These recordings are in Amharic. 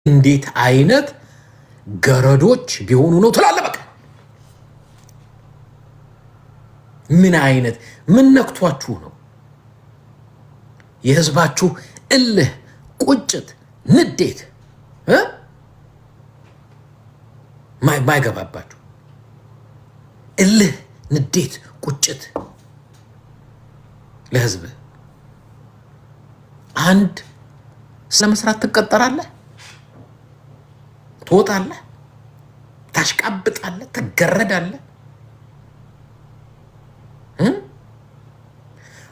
እንዴት አይነት ገረዶች ቢሆኑ ነው ትላለህ? በቃ ምን አይነት ምን ነክቷችሁ ነው የህዝባችሁ እልህ፣ ቁጭት፣ ንዴት ማይገባባችሁ? እልህ፣ ንዴት፣ ቁጭት ለህዝብ አንድ ስለመስራት ትቀጠራለህ፣ ትወጣለህ፣ ታሽቃብጣለህ፣ ትገረዳለህ።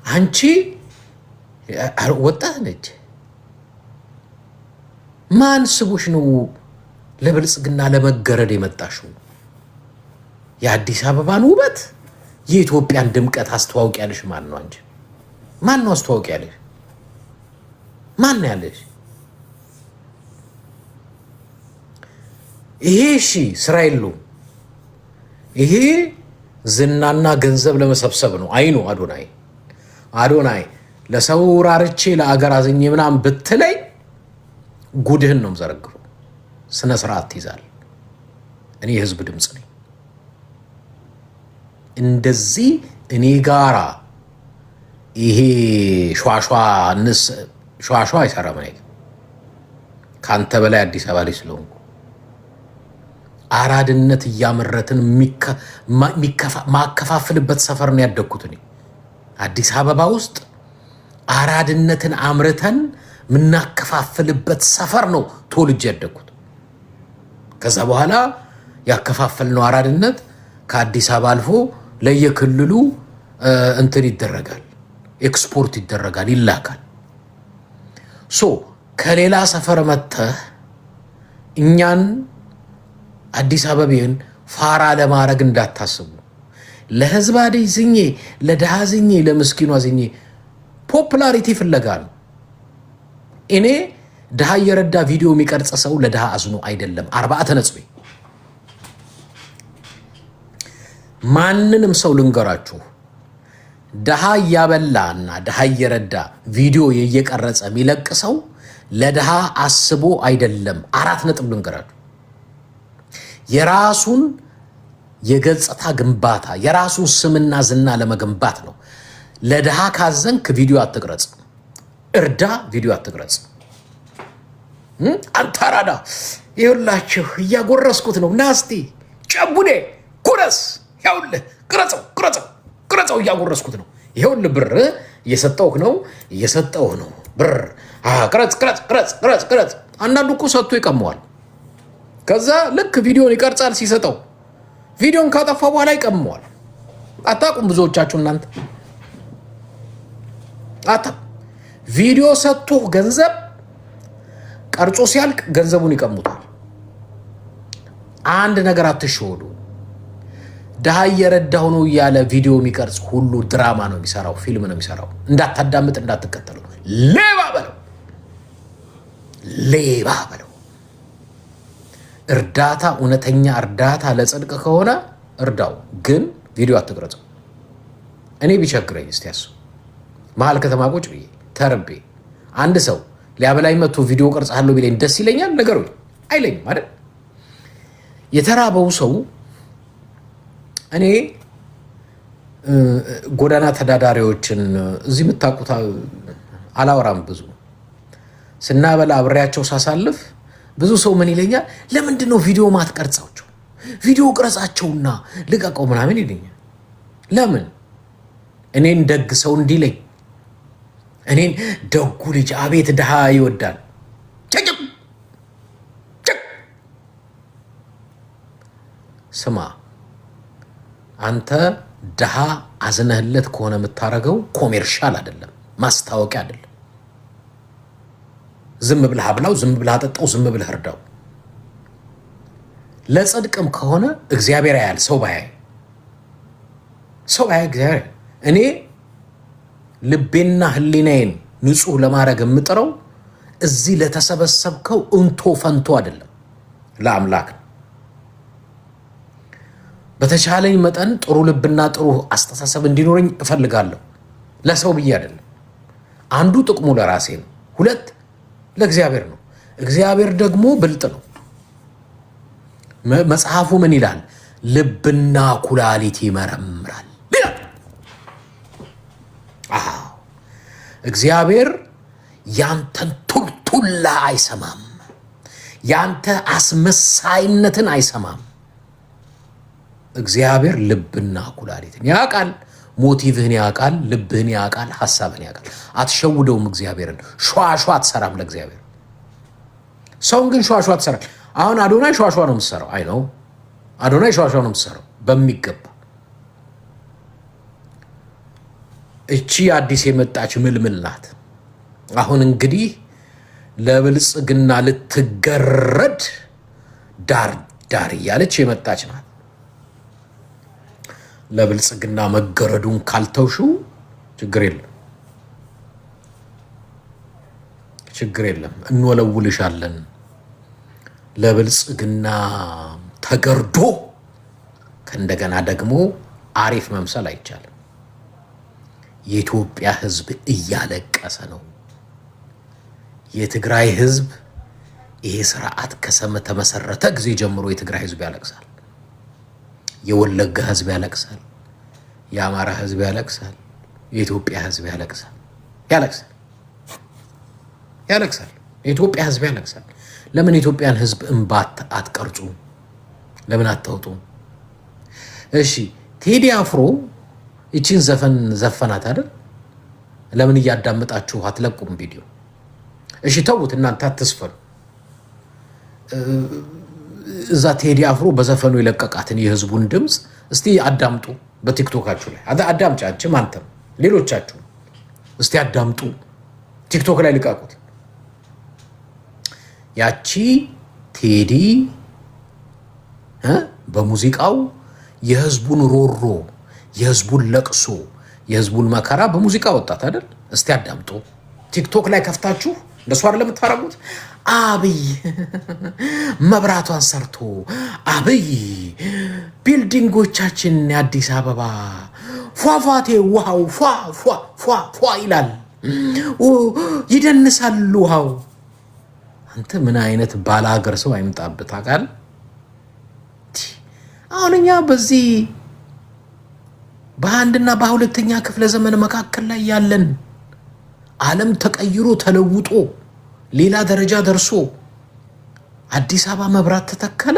አንቺ ወጣት ነች። ማን ስቦሽ ነው ለብልጽግና ለመገረድ የመጣሽው? የአዲስ አበባን ውበት የኢትዮጵያን ድምቀት አስተዋውቂያለሽ ማን ነው? አንቺ ማን ነው አስተዋውቂያለሽ? ማን ነው ያለሽ? ይሄ እሺ ስራ የለውም። ይሄ ዝናና ገንዘብ ለመሰብሰብ ነው። አይኑ አዶናይ ለሰው ራርቼ ለአገር አዝኜ ምናምን ብትለኝ ጉድህን ነው የምዘረግፈው። ስነ ስርዓት ትይዛል። እኔ የህዝብ ድምፅ ነኝ። እንደዚህ እኔ ጋራ ይሄ ሸዋሸዋ አይሰራም። እኔ ከአንተ በላይ አዲስ አበባ ላይ ስለሆንኩ አራድነት እያመረትን ማከፋፍልበት ሰፈር ነው ያደግኩት። እኔ አዲስ አበባ ውስጥ አራድነትን አምርተን ምናከፋፍልበት ሰፈር ነው ተወልጄ ያደግኩት። ከዛ በኋላ ያከፋፈልነው አራድነት ከአዲስ አበባ አልፎ ለየክልሉ እንትን ይደረጋል፣ ኤክስፖርት ይደረጋል፣ ይላካል። ሶ ከሌላ ሰፈር መጥተህ እኛን አዲስ አበባን ፋራ ለማድረግ እንዳታስቡ። ለህዝብ አደይ ዝኜ፣ ለድሃ ዝኜ፣ ለምስኪኗ ዝኜ ፖፑላሪቲ ፍለጋ ነው። እኔ ድሃ እየረዳ ቪዲዮ የሚቀርጽ ሰው ለድሃ አዝኖ አይደለም። 40 ነጥብ ማንንም ሰው ልንገራችሁ፣ ድሃ እያበላና ድሃ እየረዳ ቪዲዮ እየቀረጸ የሚለቅ ሰው ለድሃ አስቦ አይደለም። 4 ነጥብ ልንገራችሁ። የራሱን የገጽታ ግንባታ የራሱን ስምና ዝና ለመገንባት ነው። ለድሃ ካዘንክ ቪዲዮ አትቅረጽ፣ እርዳ፣ ቪዲዮ አትቅረጽ። አንተ አራዳ ይኸውላችሁ እያጎረስኩት ነው፣ ናስቲ ጨቡኔ ኩረስ፣ ይኸውልህ ቅረጸው፣ እያጎረስኩት ነው፣ ይኸውልህ ብር እየሰጠውህ ነው ብር፣ ቅረጽ። አንዳንዱ እኮ ሰጥቶ ይቀመዋል። ከዛ ልክ ቪዲዮን ይቀርጻል። ሲሰጠው ቪዲዮን ካጠፋ በኋላ ይቀመዋል። አታውቁም ብዙዎቻችሁ እናንተ ቪዲዮ ሰጥቶ ገንዘብ ቀርጾ ሲያልቅ ገንዘቡን ይቀሙታል። አንድ ነገር አትሸወዱ። ድሃ እየረዳሁ ነው እያለ ቪዲዮ የሚቀርጽ ሁሉ ድራማ ነው የሚሰራው፣ ፊልም ነው የሚሰራው። እንዳታዳምጥ፣ እንዳትከተለው። ሌባ በለው። እርዳታ፣ እውነተኛ እርዳታ ለጽድቅ ከሆነ እርዳው፣ ግን ቪዲዮ አትቅረጽ። እኔ ቢቸግረኝ እስቲ ያሱ መሀል ከተማ ቁጭ ብዬ ተርቤ አንድ ሰው ሊያበላይ መጥቶ ቪዲዮ ቀርጻለሁ ቢለኝ ደስ ይለኛል? ነገሩ አይለኝም አይደል? የተራበው ሰው እኔ ጎዳና ተዳዳሪዎችን እዚህ የምታውቁት አላወራም። ብዙ ስናበላ አብሬያቸው ሳሳልፍ ብዙ ሰው ምን ይለኛል? ለምንድን ነው ቪዲዮ ማትቀርጻቸው? ቪዲዮ ቅረጻቸውና ልቀቀው ምናምን ይለኛል። ለምን? እኔን ደግ ሰው እንዲለኝ፣ እኔን ደጉ ልጅ አቤት ድሃ ይወዳል። ስማ፣ አንተ ድሃ አዝነህለት ከሆነ የምታረገው ኮሜርሻል አይደለም፣ ማስታወቂያ አይደለም። ዝም ብለህ አብላው፣ ዝም ብለህ አጠጣው፣ ዝም ብለህ እርዳው። ለጽድቅም ከሆነ እግዚአብሔር ያያል፣ ሰው ባያይ እግዚአብሔር። እኔ ልቤና ህሊናዬን ንጹህ ለማድረግ የምጥረው እዚህ ለተሰበሰብከው እንቶ ፈንቶ አይደለም፣ ለአምላክ ነው። በተቻለኝ መጠን ጥሩ ልብና ጥሩ አስተሳሰብ እንዲኖረኝ እፈልጋለሁ፣ ለሰው ብዬ አይደለም። አንዱ ጥቅሙ ለራሴ ነው፣ ሁለት ለእግዚአብሔር ነው። እግዚአብሔር ደግሞ ብልጥ ነው። መጽሐፉ ምን ይላል? ልብና ኩላሊት ይመረምራል ይላል። እግዚአብሔር ያንተን ቱልቱላ አይሰማም። ያንተ አስመሳይነትን አይሰማም። እግዚአብሔር ልብና ኩላሊትን ያውቃል። ሞቲቭህን ያውቃል። ልብህን ያውቃል። ሐሳብህን ያውቃል። አትሸውደውም። እግዚአብሔርን ሸዋሸዋ አትሰራም ለእግዚአብሔር። ሰውን ግን ሸዋሸዋ ትሰራል። አሁን አዶናይ ሸዋሸዋ ነው የምትሰራው። አይ ነው አዶናይ ሸዋሸዋ ነው የምትሰራው በሚገባ። እቺ አዲስ የመጣች ምልምል ናት። አሁን እንግዲህ ለብልጽግና ልትገረድ ዳር ዳር እያለች የመጣች ናት። ለብልጽግና መገረዱን ካልተውሽው ችግር የለም፣ ችግር የለም። እንወለውልሻለን። ለብልጽግና ተገርዶ ከእንደገና ደግሞ አሪፍ መምሰል አይቻልም። የኢትዮጵያ ሕዝብ እያለቀሰ ነው። የትግራይ ሕዝብ ይሄ ስርዓት ከተመሰረተ ጊዜ ጀምሮ የትግራይ ሕዝብ ያለቅሳል። የወለጋ ሕዝብ ያለቅሳል። የአማራ ሕዝብ ያለቅሳል። የኢትዮጵያ ሕዝብ ያለቅሳል። የኢትዮጵያ ሕዝብ ያለቅሳል። ለምን የኢትዮጵያን ሕዝብ እንባት አትቀርጹ? ለምን አታውጡ? እሺ ቴዲ አፍሮ ይቺን ዘፈን ዘፈናት አይደል? ለምን እያዳመጣችሁ አትለቁም ቪዲዮ? እሺ ተውት እናንተ አትስፈኑ። እዛ ቴዲ አፍሮ በዘፈኑ የለቀቃትን የህዝቡን ድምፅ እስቲ አዳምጡ። በቲክቶካችሁ ላይ አዳምጪ። አንቺም አንተም ሌሎቻችሁ እስቲ አዳምጡ። ቲክቶክ ላይ ልቀቁት። ያቺ ቴዲ በሙዚቃው የህዝቡን ሮሮ፣ የህዝቡን ለቅሶ፣ የህዝቡን መከራ በሙዚቃ ወጣት አይደል? እስቲ አዳምጡ። ቲክቶክ ላይ ከፍታችሁ እንደሱ አይደለም የምታረጉት? አብይ መብራቷን ሰርቶ፣ አብይ ቢልዲንጎቻችን የአዲስ አበባ ፏፏቴ ውሃው ፏ ይላል፣ ይደንሳል ውሃው። አንተ ምን አይነት ባለሀገር ሰው አይምጣብህ ታውቃለህ? አሁን እኛ በዚህ በአንድና በሁለተኛ ክፍለ ዘመን መካከል ላይ ያለን ዓለም ተቀይሮ ተለውጦ ሌላ ደረጃ ደርሶ አዲስ አበባ መብራት ተተከለ፣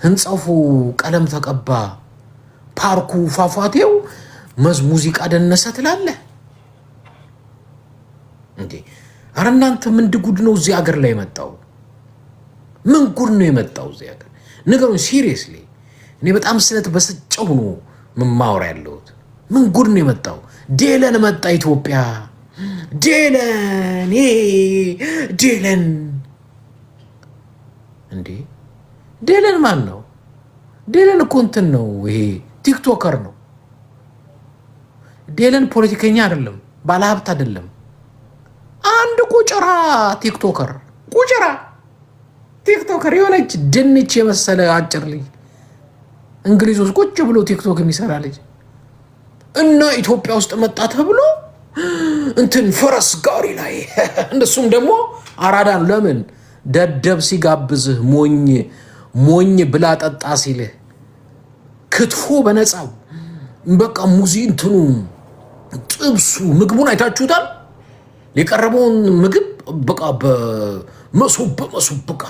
ህንጻው ቀለም ተቀባ፣ ፓርኩ ፏፏቴው ሙዚቃ ደነሰ ትላለህ እንዴ? አረ እናንተ ምን ጉድ ነው እዚህ ሀገር ላይ የመጣው? ምን ጉድ ነው የመጣው እዚህ ሀገር? ነገሩን ሲሪየስሊ እኔ በጣም ስለት በስጨው ነው ማወራ ያለሁት። ምን ጉድ ነው የመጣው? ዴለን መጣ ኢትዮጵያ። ዴለን እንዴ! ዴለን ማን ነው? ዴለን እኮ እንትን ነው፣ ይሄ ቲክቶከር ነው። ዴለን ፖለቲከኛ አይደለም፣ ባለሀብት አይደለም። አንድ ቁጭራ ቲክቶከር የሆነች ድንች የመሰለ አጭር ልጅ እንግሊዝ ውስጥ ቁጭ ብሎ ቲክቶክ የሚሰራ ልጅ እና ኢትዮጵያ ውስጥ መጣ ተብሎ እንትን ፈረስ ጋሪ ላይ እንደሱም ደግሞ አራዳን ለምን ደደብ ሲጋብዝህ ሞኝ ብላ ጠጣ ሲልህ ክትፎ በነፃው በቃ እንትኑ ጥብሱ ምግቡን አይታችሁታል? የቀረበውን ምግብ በቃ በመሶብ በቃ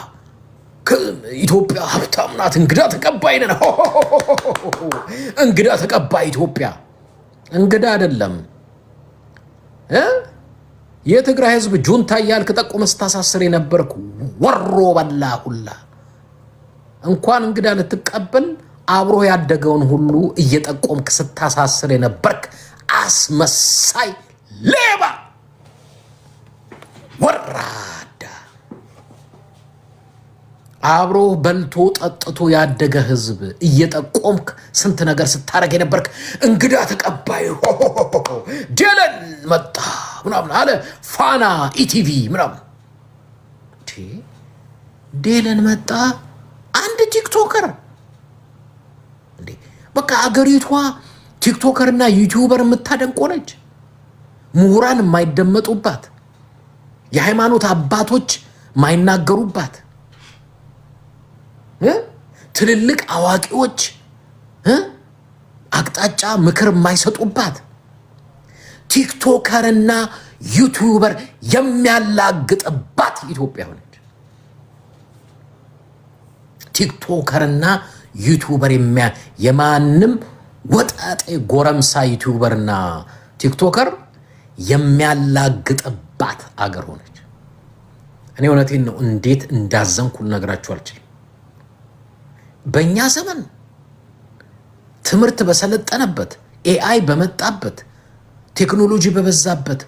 ኢትዮጵያ ሀብታም ናት፣ እንግዳ ተቀባይ ነን። እንግዳ ተቀባይ ኢትዮጵያ እንግዳ አይደለም። የትግራይ ህዝብ ጁንታ እያልክ ጠቁመህ ስታሳስር የነበርክ ወሮ በላ ሁላ እንኳን እንግዳ ልትቀበል አብሮ ያደገውን ሁሉ እየጠቆምክ ስታሳስር የነበርክ አስመሳይ ሌባ ወራዳ፣ አብሮ በልቶ ጠጥቶ ያደገ ህዝብ እየጠቆምክ ስንት ነገር ስታረግ የነበርክ እንግዳ ተቀባይ ዴለን መጣ ምናምን አለ ፋና ኢቲቪ ምናምን። ዴለን መጣ አንድ ቲክቶከር እንዴ! በቃ አገሪቷ ቲክቶከርና ዩቲዩበር የምታደንቅ ሆነች። ምሁራን የማይደመጡባት፣ የሃይማኖት አባቶች ማይናገሩባት ትልልቅ አዋቂዎች አቅጣጫ ምክር የማይሰጡባት ቲክቶከርና ዩቲዩበር የሚያላግጥባት ኢትዮጵያ ሆነች። ቲክቶከርና ዩቲዩበር የማንም ወጣጤ ጎረምሳ ዩቲዩበርና ቲክቶከር የሚያላግጥባት አገር ሆነች። እኔ እውነቴን ነው፣ እንዴት እንዳዘንኩ ልነግራችሁ አልችልም። በእኛ ዘመን ትምህርት በሰለጠነበት፣ ኤአይ በመጣበት፣ ቴክኖሎጂ በበዛበት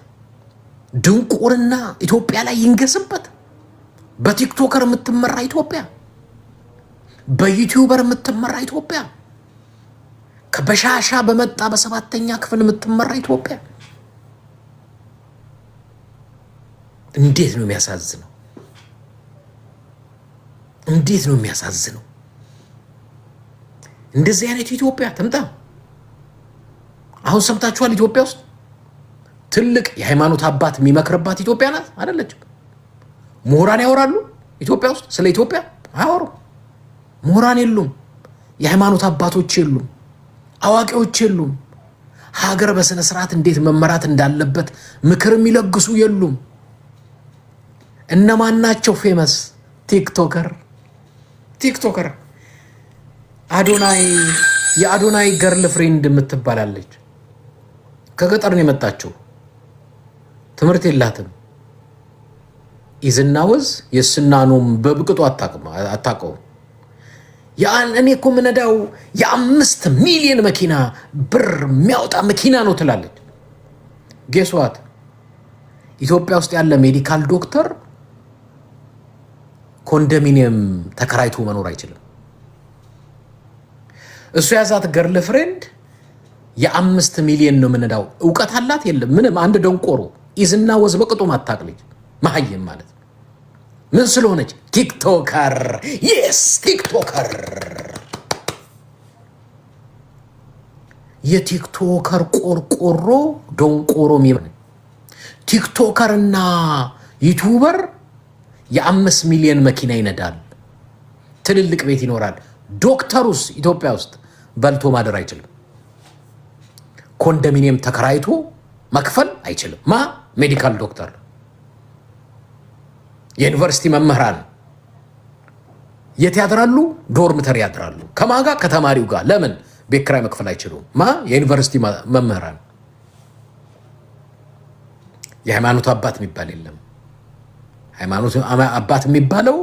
ድንቁርና ኢትዮጵያ ላይ ይንገስበት። በቲክቶከር የምትመራ ኢትዮጵያ፣ በዩቲዩበር የምትመራ ኢትዮጵያ፣ ከበሻሻ በመጣ በሰባተኛ ክፍል የምትመራ ኢትዮጵያ። እንዴት ነው የሚያሳዝነው! እንዴት ነው የሚያሳዝነው! እንደዚህ አይነት ኢትዮጵያ ትምጣ። አሁን ሰምታችኋል። ኢትዮጵያ ውስጥ ትልቅ የሃይማኖት አባት የሚመክርባት ኢትዮጵያ ናት አይደለችም? ምሁራን ያወራሉ ኢትዮጵያ ውስጥ ስለ ኢትዮጵያ አያወሩም። ምሁራን የሉም፣ የሃይማኖት አባቶች የሉም፣ አዋቂዎች የሉም። ሀገር በስነ ስርዓት እንዴት መመራት እንዳለበት ምክር የሚለግሱ የሉም። እነማን ናቸው ፌመስ? ቲክቶከር አዶናይ፣ የአዶናይ ገርል ፍሬንድ የምትባላለች ከገጠር ነው የመጣችው። ትምህርት የላትም። ኢዝና ወዝ የስና ኖም በብቅጡ አታውቀውም። እኔ እኮ ምነዳው የ5 ሚሊዮን መኪና ብር የሚያወጣ መኪና ነው ትላለች። ጌስዋት ኢትዮጵያ ውስጥ ያለ ሜዲካል ዶክተር ኮንዶሚኒየም ተከራይቶ መኖር አይችልም። እሱ ያዛት ገርል ፍሬንድ የ5 ሚሊዮን ነው ምንዳው። እውቀት አላት የለም ምንም። አንድ ደንቆሮ ኢዝና ወዝ በቅጡ ማታቅልጅ መሀይም ማለት ምን ስለሆነች? ቲክቶከር። የስ ቲክቶከር። የቲክቶከር ቆርቆሮ ደንቆሮ የሚሆን ቲክቶከርና ዩቲዩበር የ5 ሚሊዮን መኪና ይነዳል፣ ትልልቅ ቤት ይኖራል። ዶክተሩስ ኢትዮጵያ ውስጥ በልቶ ማደር አይችልም። ኮንዶሚኒየም ተከራይቶ መክፈል አይችልም። ሜዲካል ዶክተር፣ የዩኒቨርሲቲ መምህራን የት ያድራሉ? ዶርምተሪ ያድራሉ። ከማጋ ከተማሪው ጋር። ለምን? ቤት ኪራይ መክፈል አይችሉም። የዩኒቨርሲቲ መምህራን። የሃይማኖት አባት የሚባል የለም። ሃይማኖት አባት የሚባለው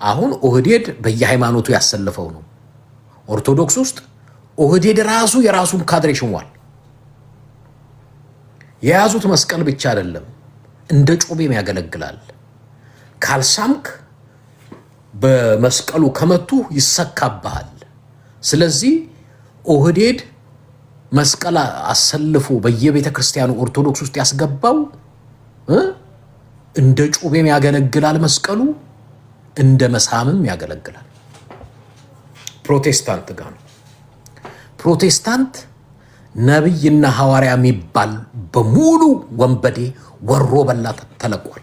አሁን ኦህዴድ በየሃይማኖቱ ያሰልፈው ነው። ኦርቶዶክስ ውስጥ ኦህዴድ ራሱ የራሱን ካድሬ ሽሟል። የያዙት መስቀል ብቻ አይደለም፣ እንደ ጮቤም ያገለግላል። ካልሳምክ በመስቀሉ ከመቱ ይሰካብሃል። ስለዚህ ኦህዴድ መስቀል አሰልፎ በየቤተ ክርስቲያኑ ኦርቶዶክስ ውስጥ ያስገባው እንደ ጮቤም ያገለግላል። መስቀሉ እንደ መሳምም ያገለግላል። ፕሮቴስታንት ጋር ነው። ፕሮቴስታንት ነብይና ሐዋርያ የሚባል በሙሉ ወንበዴ ወሮ በላ ተለቋል።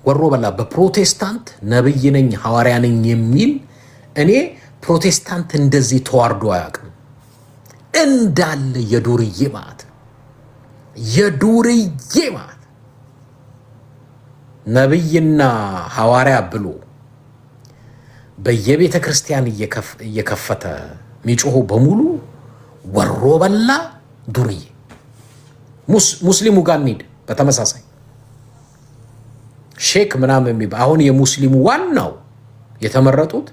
ወሮ በላ በፕሮቴስታንት ነብይ ነኝ ሐዋርያ ነኝ የሚል እኔ ፕሮቴስታንት እንደዚህ ተዋርዶ አያውቅም። እንዳለ የዱርዬ ማለት ነብይና ሐዋርያ ብሎ በየቤተ ክርስቲያን እየከፈተ ሚጮሁ በሙሉ ወሮ በላ ዱርዬ። ሙስሊሙ ጋር እንሂድ። በተመሳሳይ ሼክ ምናምን የሚባል አሁን የሙስሊሙ ዋናው የተመረጡት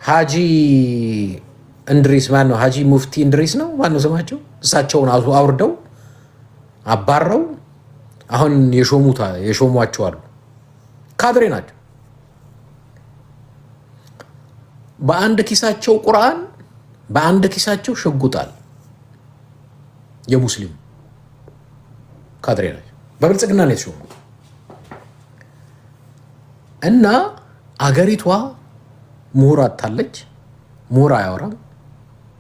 ሀጂ እንድሪስ ማን ነው? ሀጂ ሙፍቲ እንድሪስ ነው ማን ነው ስማቸው? እሳቸውን አውርደው አባረው አሁን የሾሟቸው አሉ። ካድሬ ናቸው። በአንድ ኪሳቸው ቁርአን፣ በአንድ ኪሳቸው ሽጉጣል። የሙስሊም ካድሬ ናቸው። በብልጽግና ነው የተሾሙ እና አገሪቷ ምሁር አታለች። ምሁር አያወራም።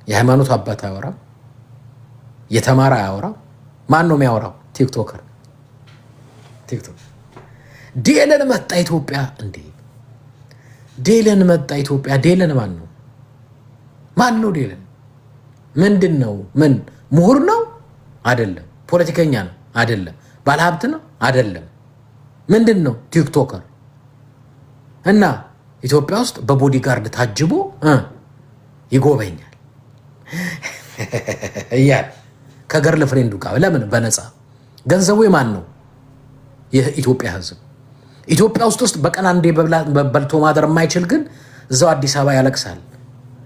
የሃይማኖት አባት አያወራም። የተማረ አያወራም። ማን ነው የሚያወራው? ቲክቶከር ዴለን መጣ ኢትዮጵያ እንዴ! ዴለን መጣ ኢትዮጵያ። ዴለን ማን ነው? ማን ነው ዴለን? ምንድን ነው? ምን ምሁር ነው? አይደለም። ፖለቲከኛ ነው? አይደለም። ባለሀብት ነው? አይደለም። ምንድን ነው? ቲክቶከር እና ኢትዮጵያ ውስጥ በቦዲጋርድ ታጅቦ ይጎበኛል እያለ ከገርል ፍሬንዱ ጋር ለምን በነፃ ገንዘቡ የማን ነው? የኢትዮጵያ ሕዝብ። ኢትዮጵያ ውስጥ በቀን አንዴ በልቶ ማደር የማይችል ግን እዛው አዲስ አበባ ያለቅሳል።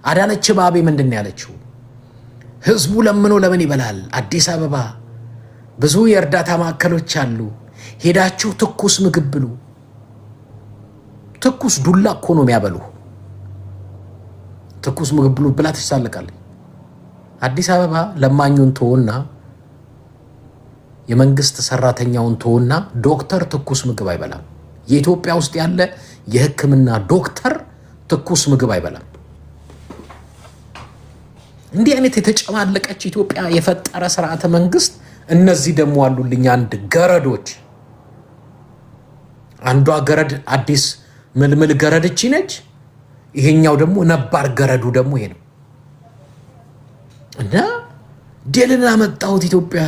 አዳነች አቤቤ ምንድን ነው ያለችው? ህዝቡ ለምኖ ለምን ይበላል? አዲስ አበባ ብዙ የእርዳታ ማዕከሎች አሉ፣ ሄዳችሁ ትኩስ ምግብ ብሉ። ትኩስ ዱላ እኮ ነው የሚያበሉ። ትኩስ ምግብ ብሉ ብላ ትሳለቃለች። አዲስ አበባ ለማኙን ተወና የመንግስት ሰራተኛውን ተወና ዶክተር ትኩስ ምግብ አይበላም። የኢትዮጵያ ውስጥ ያለ የሕክምና ዶክተር ትኩስ ምግብ አይበላም። እንዲህ አይነት የተጨማለቀች ኢትዮጵያ የፈጠረ ስርዓተ መንግስት። እነዚህ ደግሞ አሉልኝ አንድ ገረዶች። አንዷ ገረድ አዲስ ምልምል ገረድ እቺ ነች። ይሄኛው ደግሞ ነባር ገረዱ ደግሞ ይሄ ነው። እና ዴልን አመጣሁት ኢትዮጵያ።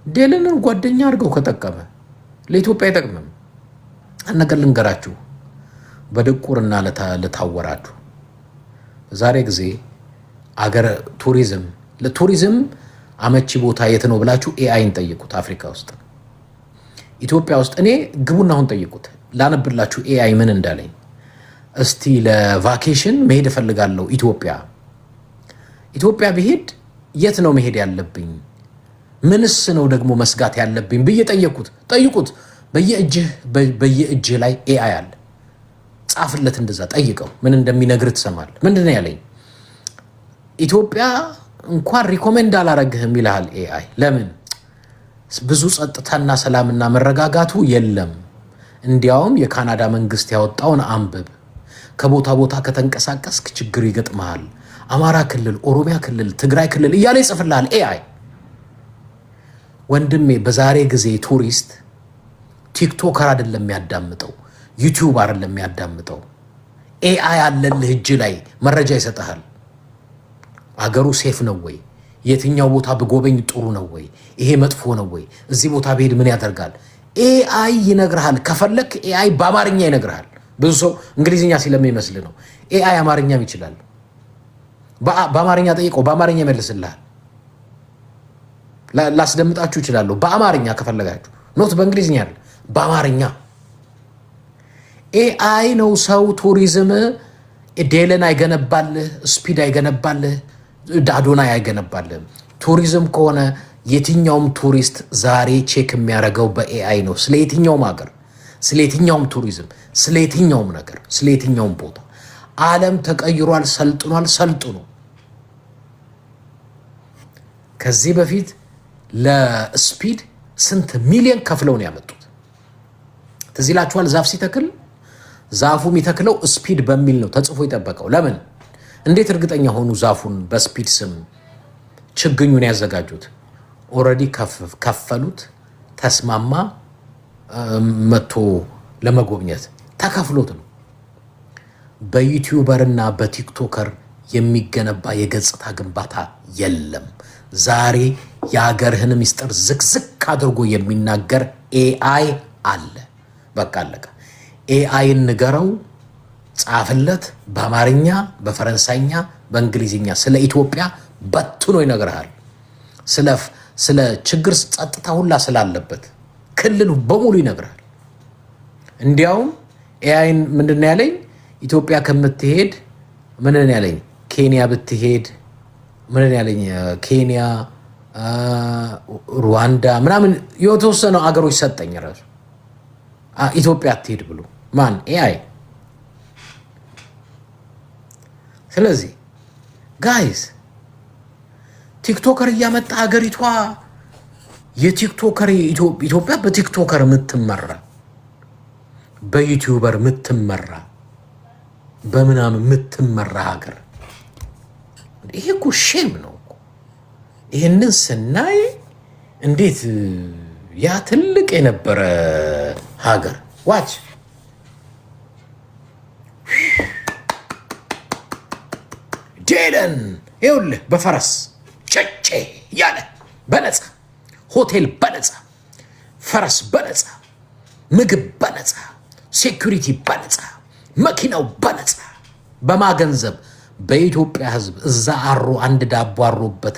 ዴልንን ጓደኛ አድርገው ከጠቀመ ለኢትዮጵያ አይጠቅምም። ነገር ልንገራችሁ፣ በድቁርና ለታወራችሁ ዛሬ ጊዜ አገር ለቱሪዝም አመቺ ቦታ የት ነው ብላችሁ ኤአይን ጠይቁት። አፍሪካ ውስጥ ኢትዮጵያ ውስጥ እኔ ግቡና አሁን ጠይቁት ላነብላችሁ ኤአይ ምን እንዳለኝ። እስቲ ለቫኬሽን መሄድ እፈልጋለሁ ኢትዮጵያ ብሄድ የት ነው መሄድ ያለብኝ? ምንስ ነው ደግሞ መስጋት ያለብኝ ብዬ ጠይቁት። በየእጅህ ላይ ኤአይ አለ። ጻፍለት፣ እንደዛ ጠይቀው ምን እንደሚነግር ትሰማል። ምንድነው ያለኝ? ኢትዮጵያ እንኳን ሪኮሜንድ አላረግህም ይልሃል ኤአይ። ለምን? ብዙ ጸጥታና ሰላምና መረጋጋቱ የለም። እንዲያውም የካናዳ መንግስት ያወጣውን አንብብ። ከቦታ ቦታ ከተንቀሳቀስክ ችግር ይገጥመሃል። አማራ ክልል፣ ኦሮሚያ ክልል፣ ትግራይ ክልል እያለ ይጽፍልሃል ኤአይ። ወንድሜ በዛሬ ጊዜ ቱሪስት ቲክቶከር አይደለም የሚያዳምጠው፣ ዩቲዩብ አይደለም የሚያዳምጠው። ኤአይ አለልህ እጅ ላይ መረጃ ይሰጥሃል። አገሩ ሴፍ ነው ወይ? የትኛው ቦታ ብጎበኝ ጥሩ ነው ወይ? ይሄ መጥፎ ነው ወይ? እዚህ ቦታ ብሄድ ምን ያደርጋል? ኤአይ ይነግርሃል። ከፈለክ ኤአይ በአማርኛ ይነግርሃል። ብዙ ሰው እንግሊዝኛ ስለሚመስል ነው። ኤአይ አማርኛም ይችላል። በአማርኛ ጠይቀው በአማርኛ ይመልስልሃል። ላስደምጣችሁ ይችላለሁ በአማርኛ ከፈለጋችሁ፣ ኖት በእንግሊዝኛ አይደል፣ በአማርኛ። ኤአይ ነው ሰው ቱሪዝም ዴልን አይገነባልህ፣ ስፒድ አይገነባልህ፣ ዳዶናይ አይገነባልህ። ቱሪዝም ከሆነ የትኛውም ቱሪስት ዛሬ ቼክ የሚያደርገው በኤአይ ነው። ስለ የትኛውም ሀገር፣ ስለ የትኛውም ቱሪዝም፣ ስለ የትኛውም ነገር፣ ስለ የትኛውም ቦታ ዓለም ተቀይሯል፣ ሰልጥኗል። ሰልጥኑ። ከዚህ በፊት ለስፒድ ስንት ሚሊዮን ከፍለው ነው ያመጡት? ትዝ ይላችኋል? ዛፍ ሲተክል ዛፉ የሚተክለው ስፒድ በሚል ነው ተጽፎ የጠበቀው። ለምን? እንዴት እርግጠኛ ሆኑ? ዛፉን በስፒድ ስም ችግኙን ያዘጋጁት። ኦልሬዲ ከፈሉት፣ ተስማማ፣ መጥቶ ለመጎብኘት ተከፍሎት ነው። በዩቲዩበር እና በቲክቶከር የሚገነባ የገጽታ ግንባታ የለም። ዛሬ የሀገርህን ምስጢር ዝቅዝቅ አድርጎ የሚናገር ኤአይ አለ። በቃ አለቀ። ኤአይን ንገረው፣ ጻፍለት፣ በአማርኛ፣ በፈረንሳይኛ፣ በእንግሊዝኛ ስለ ኢትዮጵያ በትኖ ይነግርሃል። ስለ ችግር ጸጥታ ሁላ ስላለበት ክልሉ በሙሉ ይነግርሃል። እንዲያውም ኤአይን ምንድን ያለኝ ኢትዮጵያ ከምትሄድ ምንን ያለኝ ኬንያ ብትሄድ ምንን ያለኝ ኬንያ፣ ሩዋንዳ ምናምን የተወሰነው አገሮች ሰጠኝ። ራሱ ኢትዮጵያ አትሄድ ብሎ ማን? ኤአይ። ስለዚህ ጋይስ ቲክቶከር እያመጣ ሀገሪቷ የቲክቶከር ኢትዮጵያ በቲክቶከር የምትመራ በዩቲዩበር የምትመራ በምናምን የምትመራ ሀገር፣ ይሄ እኮ ሼም ነው። ይህንን ስናይ እንዴት ያ ትልቅ የነበረ ሀገር ዋች ጄለን ይኸውልህ በፈረስ ጨጨ ያለ በነፃ ሆቴል በነፃ ፈረስ በነፃ ምግብ በነፃ ሴኩሪቲ በነፃ መኪናው በነፃ በማገንዘብ በኢትዮጵያ ህዝብ እዛ አሮ አንድ ዳቦ አሮበት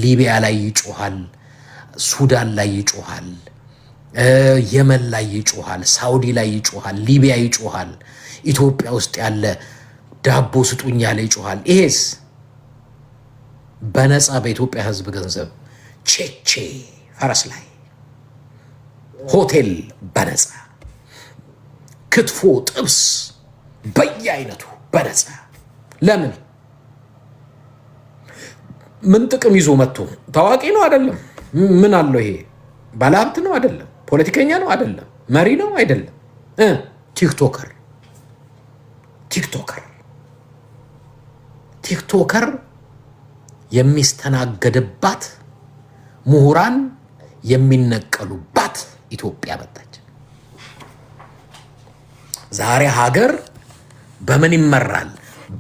ሊቢያ ላይ ይጮሃል፣ ሱዳን ላይ ይጮሃል፣ የመን ላይ ይጮሃል፣ ሳውዲ ላይ ይጮሃል፣ ሊቢያ ይጮሃል፣ ኢትዮጵያ ውስጥ ያለ ዳቦ ስጡኝ ያለ ይጮሃል። ይሄስ በነፃ በኢትዮጵያ ህዝብ ገንዘብ ቼቼ ፈረስ ላይ ሆቴል በነፃ ክትፎ ጥብስ በየአይነቱ በነፃ። ለምን? ምን ጥቅም ይዞ መጥቶ? ታዋቂ ነው አይደለም? ምን አለው ይሄ? ባለሀብት ነው አይደለም? ፖለቲከኛ ነው አይደለም? መሪ ነው አይደለም? ቲክቶከር ቲክቶከር ቲክቶከር የሚስተናገድባት ምሁራን የሚነቀሉባት ኢትዮጵያ መጣች። ዛሬ ሀገር በምን ይመራል?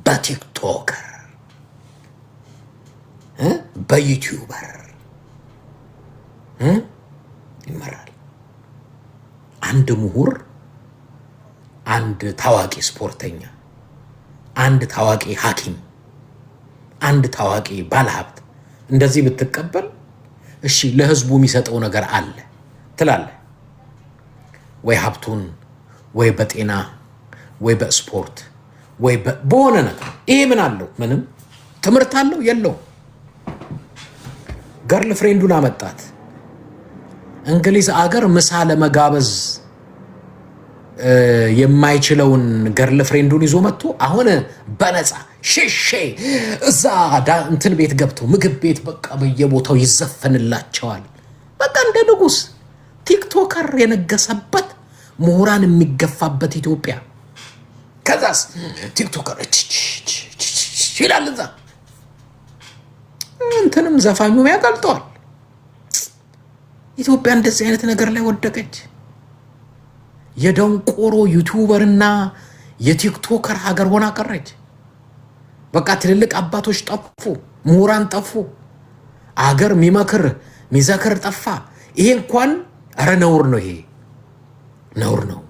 በቲክቶከር በዩቲዩበር ይመራል። አንድ ምሁር፣ አንድ ታዋቂ ስፖርተኛ፣ አንድ ታዋቂ ሐኪም፣ አንድ ታዋቂ ባለሀብት እንደዚህ ብትቀበል እሺ ለህዝቡ የሚሰጠው ነገር አለ ትላለህ ወይ? ሀብቱን ወይ በጤና ወይ በስፖርት ወይ በሆነ ነገር። ይሄ ምን አለው? ምንም። ትምህርት አለው? የለው። ገርል ፍሬንዱን አመጣት እንግሊዝ አገር ምሳ ለመጋበዝ የማይችለውን ገርል ፍሬንዱን ይዞ መጥቶ አሁን በነፃ ሼሼ እዛ እንትን ቤት ገብተው ምግብ ቤት በቃ በየቦታው ይዘፈንላቸዋል። በቃ እንደ ንጉስ ቲክቶከር የነገሰበት ምሁራን የሚገፋበት ኢትዮጵያ። ከዛስ ቲክቶከር ይላል እዛ እንትንም ዘፋኙም ያቀልጠዋል። ኢትዮጵያ እንደዚህ አይነት ነገር ላይ ወደቀች። የደንቆሮ ዩቲዩበርና የቲክቶከር ሀገር ሆና ቀረች። በቃ ትልልቅ አባቶች ጠፉ፣ ምሁራን ጠፉ፣ አገር ሚመክር ሚዘክር ጠፋ። ይሄ እንኳን ኧረ ነውር ነው፣ ይሄ ነውር ነው።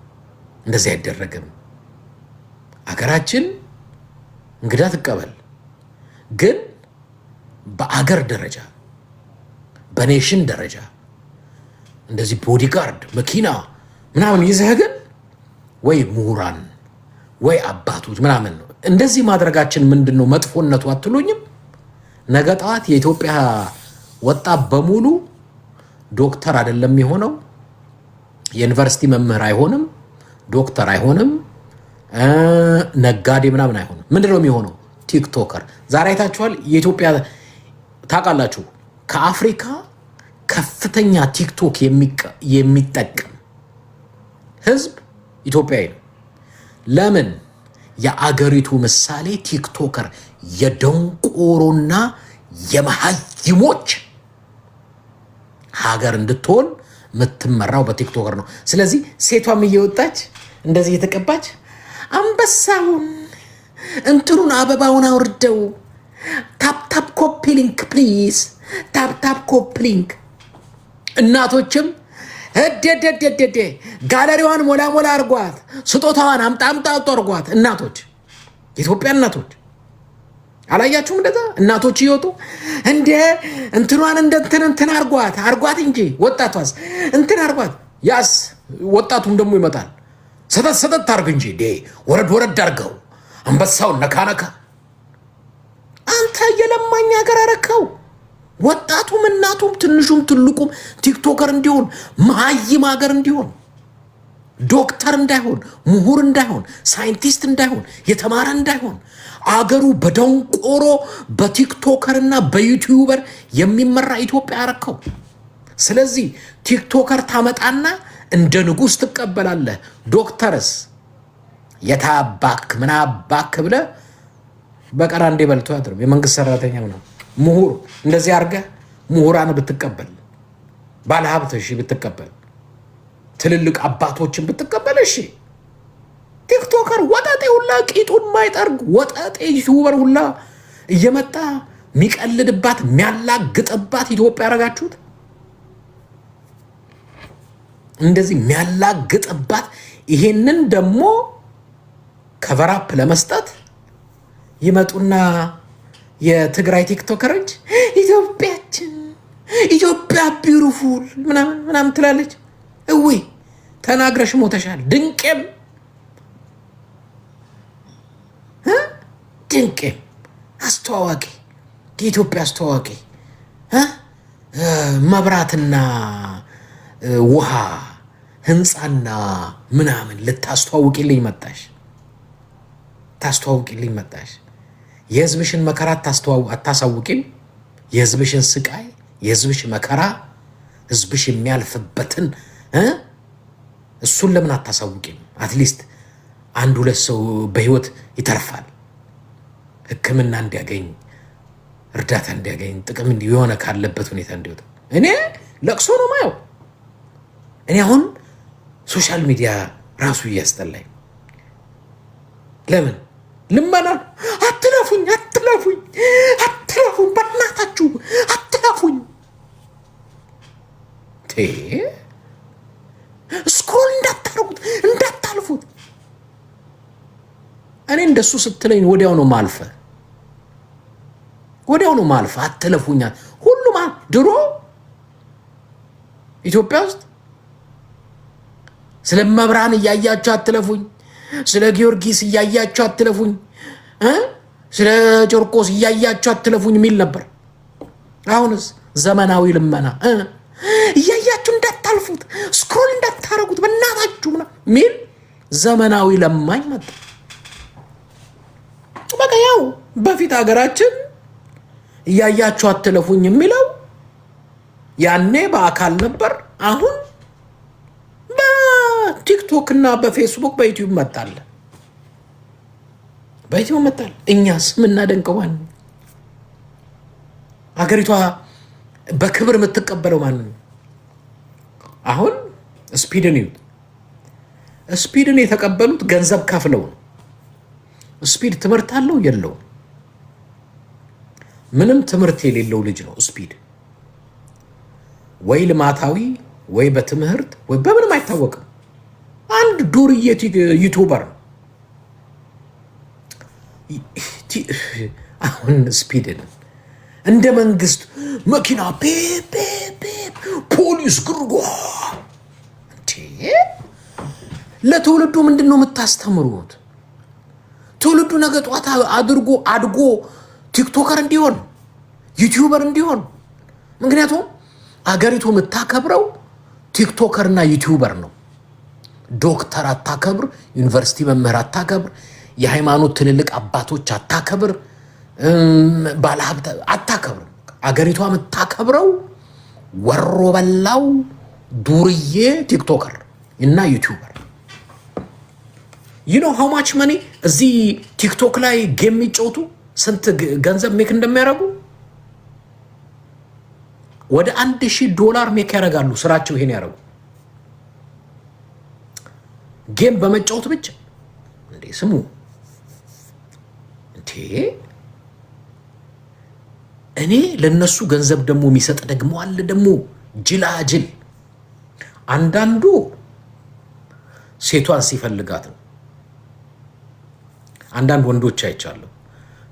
እንደዚህ አይደረግም። አገራችን እንግዳ ትቀበል፣ ግን በአገር ደረጃ በኔሽን ደረጃ እንደዚህ ቦዲጋርድ መኪና ምናምን ይዘህ ግን ወይ ምሁራን ወይ አባቶች ምናምን ነው። እንደዚህ ማድረጋችን ምንድን ነው መጥፎነቱ አትሉኝም? ነገ ጠዋት የኢትዮጵያ ወጣት በሙሉ ዶክተር አይደለም የሆነው፣ የዩኒቨርሲቲ መምህር አይሆንም፣ ዶክተር አይሆንም፣ ነጋዴ ምናምን አይሆንም። ምንድን ነው የሚሆነው? ቲክቶከር። ዛሬ አይታችኋል። የኢትዮጵያ ታውቃላችሁ፣ ከአፍሪካ ከፍተኛ ቲክቶክ የሚጠቀም ህዝብ ኢትዮጵያዊ ነው። ለምን? የአገሪቱ ምሳሌ ቲክቶከር የደንቆሮና የመሃይሞች ሀገር እንድትሆን የምትመራው በቲክቶከር ነው። ስለዚህ ሴቷም እየወጣች እንደዚህ እየተቀባች አንበሳውን እንትኑን አበባውን አውርደው ታፕታፕ ኮፒ ሊንክ ፕሊዝ፣ ታፕታፕ ኮፒ ሊንክ። እናቶችም እደደደደደ ጋለሪዋን ሞላ ሞላ አርጓት፣ ስጦታዋን አምጣ አምጣ አርጓት። እናቶች፣ የኢትዮጵያ እናቶች አላያችሁም? እንደዛ እናቶች እየወጡ እንደ እንትኗን እንደ እንትን አርጓት እንጂ ወጣቷስ እንትን አርጓት። ያስ ወጣቱም ደግሞ ይመጣል። ሰተት ሰተት አርግ እንጂ ወረድ ወረድ አርገው አንበሳውን ነካ ነካ። አንተ የለማኝ ሀገር አረከው። ወጣቱም እናቱም ትንሹም ትልቁም ቲክቶከር እንዲሆን፣ መሀይም ሀገር እንዲሆን፣ ዶክተር እንዳይሆን፣ ምሁር እንዳይሆን፣ ሳይንቲስት እንዳይሆን፣ የተማረ እንዳይሆን፣ አገሩ በደንቆሮ በቲክቶከርና በዩቲዩበር የሚመራ ኢትዮጵያ አረከው። ስለዚህ ቲክቶከር ታመጣና እንደ ንጉሥ ትቀበላለህ። ዶክተርስ የታባክ ምን አባክ ብለህ በቀራ እንደ በልቶ ያድርም። የመንግስት ሰራተኛ ነው። ምሁር እንደዚህ አድርገህ ምሁራን ብትቀበል ባለሀብት እሺ ብትቀበል፣ ትልልቅ አባቶችን ብትቀበል እሺ። ቲክቶከር ወጠጤ ሁላ ቂጡን ማይጠርግ ወጠጤ ዩቲዩበር ሁላ እየመጣ የሚቀልድባት የሚያላግጥባት ኢትዮጵያ ያደረጋችሁት። እንደዚህ የሚያላግጥባት። ይሄንን ደግሞ ከቨራፕ ለመስጠት ይመጡና የትግራይ ቲክቶከሮች ኢትዮጵያችን ኢትዮጵያ ቢዩቲፉል ምናምን ትላለች። እውይ ተናግረሽ ሞተሻል። ድንቄም አስተዋዋቂ የኢትዮጵያ አስተዋዋቂ መብራትና ውሃ ህንፃና ምናምን ልታስተዋውቂልኝ መጣሽ። የህዝብሽን መከራ አታሳውቂም። የህዝብሽን ስቃይ፣ የህዝብሽ መከራ፣ ህዝብሽ የሚያልፍበትን እሱን ለምን አታሳውቂም? አትሊስት አንድ ሁለት ሰው በህይወት ይተርፋል። ህክምና እንዲያገኝ፣ እርዳታ እንዲያገኝ፣ ጥቅም የሆነ ካለበት ሁኔታ እንዲወጣ። እኔ ለቅሶ ነው ማየው። እኔ አሁን ሶሻል ሚዲያ ራሱ እያስጠላኝ። ለምን ልመና? አትለፉኝ፣ በእናታችሁ አትለፉኝ። ስክሮል እንዳታልፉት። እኔ እንደሱ ስትለኝ ወዲያው ነው ማልፈ። አትለፉኛል። ሁሉም ድሮ ኢትዮጵያ ውስጥ ስለ መብራን እያያችሁ አትለፉኝ፣ ስለ ጊዮርጊስ እያያችሁ አትለፉኝ፣ ስለ ጨርቆስ እያያችሁ አትለፉኝ የሚል ነበር። አሁንስ ዘመናዊ ልመና እያያችሁ እንዳታልፉት፣ ስክሮል እንዳታረጉት በእናታችሁ ሚል ዘመናዊ ለማኝ መጣ። በቃ ያው በፊት ሀገራችን እያያችሁ አትለፉኝ የሚለው ያኔ በአካል ነበር። አሁን በቲክቶክ እና በፌስቡክ በዩቲዩብ መጣል። እኛስ የምናደንቀው ማን ነው? ሀገሪቷ በክብር የምትቀበለው ማን ነው? አሁን ስፒድን የተቀበሉት ገንዘብ ከፍለው ነው። ስፒድ ትምህርት አለው የለውም? ምንም ትምህርት የሌለው ልጅ ነው ስፒድ። ወይ ልማታዊ ወይ በትምህርት ወይ በምንም አይታወቅም። አንድ ዱርዬ ዩቲዩበር ነው። አሁን ስፒድን እንደ መንግስት መኪና ፖሊስ ግርጓ ለትውልዱ ምንድን ነው የምታስተምሩት? ትውልዱ ነገ ጧት አድጎ ቲክቶከር እንዲሆን ዩቲዩበር እንዲሆን። ምክንያቱም አገሪቱ የምታከብረው ቲክቶከርና ዩቲዩበር ነው። ዶክተር አታከብር፣ ዩኒቨርሲቲ መምህር አታከብር፣ የሃይማኖት ትልልቅ አባቶች አታከብር፣ ባለሀብት አታከብር። አገሪቷ የምታከብረው ወሮ በላው ዱርዬ ቲክቶከር እና ዩቲዩበር። you know how much money እዚህ ቲክቶክ ላይ ጌም የሚጫወቱ ስንት ገንዘብ ሜክ እንደሚያደርጉ? ወደ $1000 ሜክ ያደርጋሉ። ስራቸው ይሄን ያደርጉ ጌም በመጫወት ብቻ። እንዴ ስሙ እንዴ! እኔ ለነሱ ገንዘብ ደግሞ የሚሰጥ ደግሞ አለ ደግሞ ጅላጅል። አንዳንዱ ሴቷን ሲፈልጋት ነው። አንዳንድ ወንዶች አይቻለሁ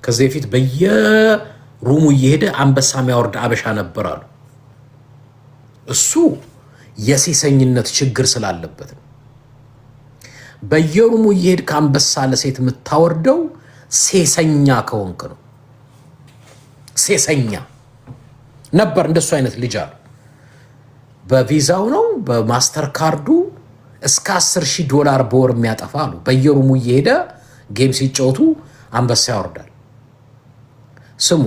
ከዚህ በፊት በየሩሙ እየሄደ አንበሳ የሚያወርድ አበሻ ነበር አሉ። እሱ የሴሰኝነት ችግር ስላለበት ነው። በየሩሙ እየሄድ ከአንበሳ ለሴት የምታወርደው ሴሰኛ ከሆንክ ነው። ሴሰኛ ነበር። እንደሱ አይነት ልጅ አሉ። በቪዛው ነው በማስተር ካርዱ እስከ $10,000 በወር የሚያጠፋ አሉ። በየሩሙ እየሄደ ጌም ሲጫወቱ አንበሳ ያወርዳል። ስሙ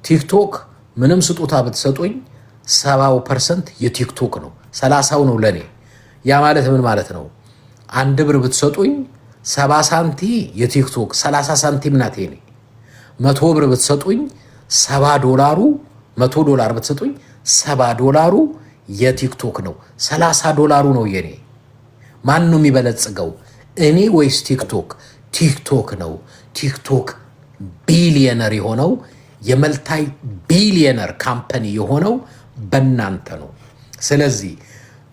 ቲክቶክ ምንም ስጦታ ብትሰጡኝ 70% የቲክቶክ ነው፣ 30% ነው ለኔ። ያ ማለት ምን ማለት ነው? 1 ብር ብትሰጡኝ 70 ሳንቲ የቲክቶክ 30 ሳንቲም ናት የኔ። 100 ብር ብትሰጡኝ $70 $100 ብትሰጡኝ $70 የቲክቶክ ነው። $30 ነው የኔ። ማን ነው የሚበለጽገው? እኔ ወይስ ቲክቶክ? ቲክቶክ ነው። ቲክቶክ ቢሊየነር የሆነው የመልታይ ቢሊየነር ካምፓኒ የሆነው በእናንተ ነው። ስለዚህ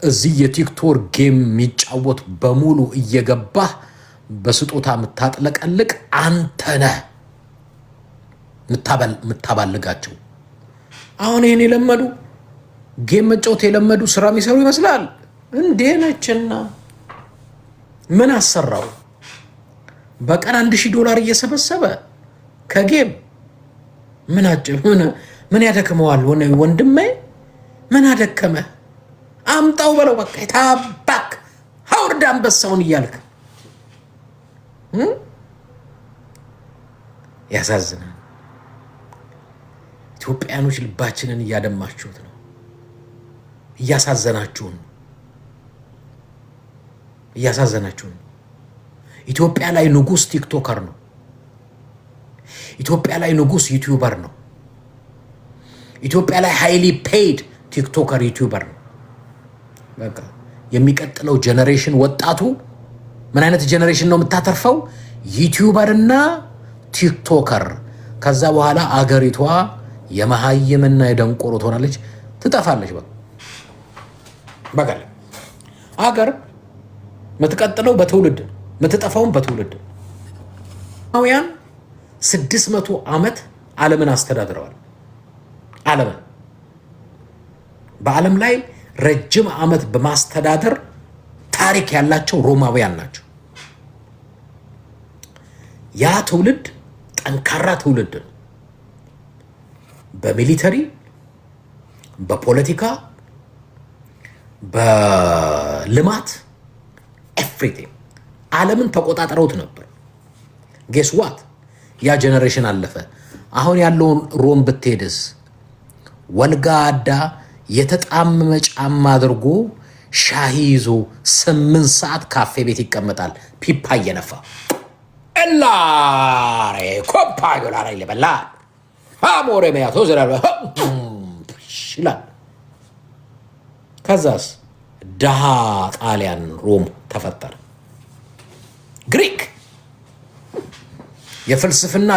እዚህ የቲክቶክ ጌም የሚጫወት በሙሉ እየገባህ በስጦታ የምታጥለቀልቅ አንተ ነህ የምታባልጋቸው። አሁን ይህን የለመዱ ጌም መጫወት የለመዱ ስራ የሚሰሩ ይመስላል እንዴ? ነችና ምን አሰራው? በቀን $1000 እየሰበሰበ ከጌም ምን ያደክመዋል? ወንድሜ ምን አደከመ? አምጣው በለው በቃ። የታባክ ሀውርድ አንበሳውን እያልክ ያሳዝናል። ኢትዮጵያኖች ልባችንን እያደማችሁት ነው። እያሳዘናችሁን። ኢትዮጵያ ላይ ንጉስ ቲክቶከር ነው። ኢትዮጵያ ላይ ንጉስ ዩቲዩበር ነው። ኢትዮጵያ ላይ ሃይሊ ፔይድ ቲክቶከር ዩቲዩበር ነው። በቃ የሚቀጥለው ጀነሬሽን ወጣቱ ምን አይነት ጀነሬሽን ነው የምታተርፈው? ዩቲዩበርና ቲክቶከር። ከዛ በኋላ አገሪቷ የመሃይምና የደንቆሮ ትሆናለች፣ ትጠፋለች። በቃ አገር የምትቀጥለው በትውልድ የምትጠፋውን በትውልድ። አውያን 600 ዓመት ዓለምን አስተዳድረዋል። ዓለምን በዓለም ላይ ረጅም ዓመት በማስተዳደር ታሪክ ያላቸው ሮማውያን ናቸው። ያ ትውልድ ጠንካራ ትውልድ ነው። በሚሊተሪ፣ በፖለቲካ፣ በልማት ኤቭሪቲንግ ዓለምን ተቆጣጥረውት ነበር። ጌስ ዋት ያ ጀነሬሽን አለፈ። አሁን ያለውን ሮም ብትሄድስ ወልጋዳ የተጣመመ ጫማ አድርጎ ሻሂ ይዞ 8 ሰዓት ካፌ ቤት ይቀመጣል፣ ፒፓ እየነፋ ኤላሬ ኮፓ ዶላር ይለበላ አሞሬ መያቶ ዘራባ ይላል። ከዛስ ደሃ ጣሊያን ሮም ተፈጠረ። ግሪክ የፍልስፍና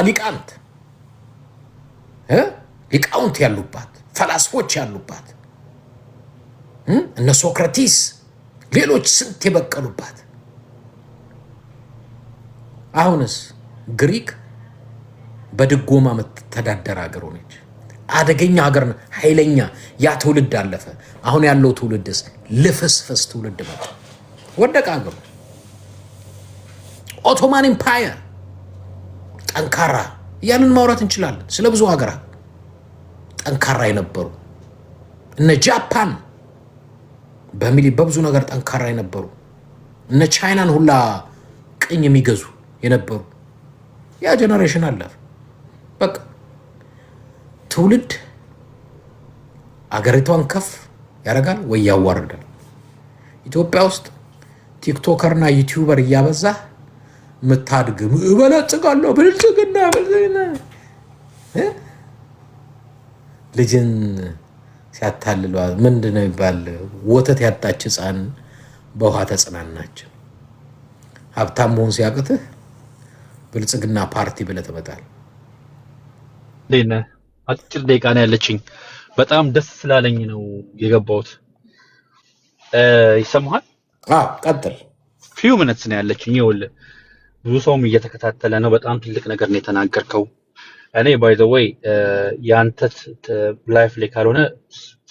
ሊቃውንት ያሉባት፣ ፈላስፎች ያሉባት፣ እነ ሶክራቲስ ሌሎች ስንት የበቀሉባት። አሁንስ ግሪክ በድጎማ የምትተዳደር ሀገር ሆነች። አደገኛ ሀገር፣ ኃይለኛ። ያ ትውልድ አለፈ። አሁን ያለው ትውልድስ ልፍስፍስ ትውልድ መጣ፣ ወደቀ ሀገሩ። ኦቶማን ኢምፓየር ጠንካራ እያልን ማውራት እንችላለን። ስለ ብዙ ሀገራት ጠንካራ የነበሩ እነ ጃፓን በብዙ ነገር ጠንካራ የነበሩ እነ ቻይናን ሁላ ቅኝ የሚገዙ የነበሩ ያ ጀነሬሽን አለፈ። በቃ ትውልድ አገሪቷን ከፍ ያደርጋል ወይ ያዋርዳል። ኢትዮጵያ ውስጥ ቲክቶከርና ዩቲዩበር እያበዛ ምታድግ እበለጽጋለሁ ብልጽግና ልጅን ሲያታልሏ ምንድነው ይባል? ወተት ያጣች ሕፃን በውሃ ተጽናናች። ሀብታም መሆን ሲያቅትህ ብልጽግና ፓርቲ ብለህ ትመጣለህ። ለኔ አጭር ደቂቃ ነው ያለችኝ። በጣም ደስ ስላለኝ ነው የገባሁት። ይሰማሃል? አዎ ቀጥል። ፊው ሚኒትስ ነው ያለችኝ። ይኸውልህ ብዙ ሰውም እየተከታተለ ነው። በጣም ትልቅ ነገር ነው የተናገርከው። እኔ ባይ ዘ ዌይ ያንተ ላይፍ ላይ ካልሆነ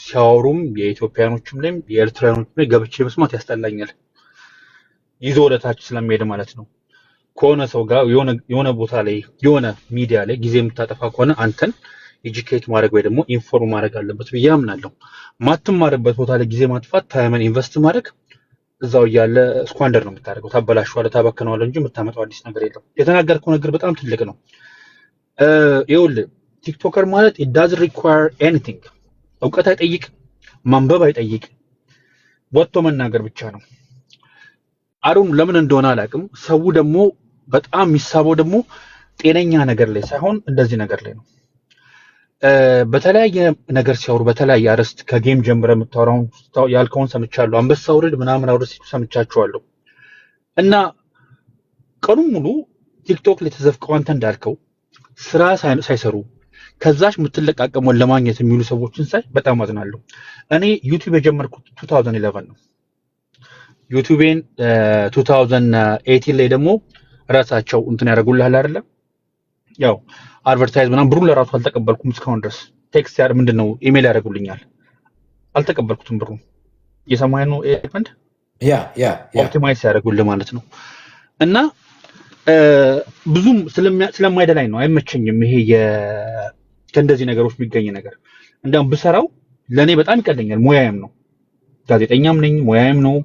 ሲያወሩም የኢትዮጵያኖችም ላይ የኤርትራኖችም ላይ ገብቼ መስማት ያስጠላኛል። ይዞ ወደታች ስለሚሄድ ማለት ነው። ከሆነ ሰው ጋር የሆነ ቦታ ላይ የሆነ ሚዲያ ላይ ጊዜ የምታጠፋ ከሆነ አንተን ኤጁኬት ማድረግ ወይ ደግሞ ኢንፎርም ማድረግ አለበት ብዬ አምናለሁ። ማትማርበት ቦታ ላይ ጊዜ ማጥፋት፣ ታይምን ኢንቨስት ማድረግ እዛው ያለ ስኳንደር ነው የምታደርገው። ታበላሽዋለህ፣ ታበከነዋለህ እንጂ የምታመጣው አዲስ ነገር የለም። የተናገርከው ነገር በጣም ትልቅ ነው። ይኸውልህ ቲክቶከር ማለት it doesn't require anything። እውቀት አይጠይቅ፣ ማንበብ አይጠይቅ፣ ወጥቶ መናገር ብቻ ነው። አሩን ለምን እንደሆነ አላውቅም። ሰው ደግሞ በጣም የሚሳበው ደግሞ ጤነኛ ነገር ላይ ሳይሆን እንደዚህ ነገር ላይ ነው። በተለያየ ነገር ሲያወሩ በተለያየ አርዕስት ከጌም ጀምረ የምታወራውን ያልከውን ሰምቻለሁ። አንበሳ ውርድ ምናምን አውርድ ሲሉ ሰምቻቸዋለሁ። እና ቀኑን ሙሉ ቲክቶክ ላይ ተዘፍቀው አንተ እንዳልከው ስራ ሳይሰሩ ከዛች የምትለቃቀመውን ለማግኘት የሚሉ ሰዎችን ሳይ በጣም አዝናለሁ። እኔ ዩቲዩብ የጀመርኩት 2011 ነው። ዩቲዩቤን 2018 ላይ ደግሞ ራሳቸው እንትን ያደርጉልሃል አይደለም? ያው አድቨርታይዝ ምናምን ብሩን ለራሱ አልተቀበልኩም እስካሁን ድረስ። ቴክስት ምንድነው ኢሜል ያደርጉልኛል፣ አልተቀበልኩትም ብሩን። እየሰማኸኝ ነው? ኤድመንድ ኦፕቲማይዝ ያደርጉልህ ማለት ነው። እና ብዙም ስለማይደላኝ ነው፣ አይመቸኝም። ይሄ ከእንደዚህ ነገሮች የሚገኝ ነገር እንደውም ብሰራው ለእኔ በጣም ይቀለኛል። ሙያዬም ነው፣ ጋዜጠኛም ነኝ፣ ሙያዬም ነው።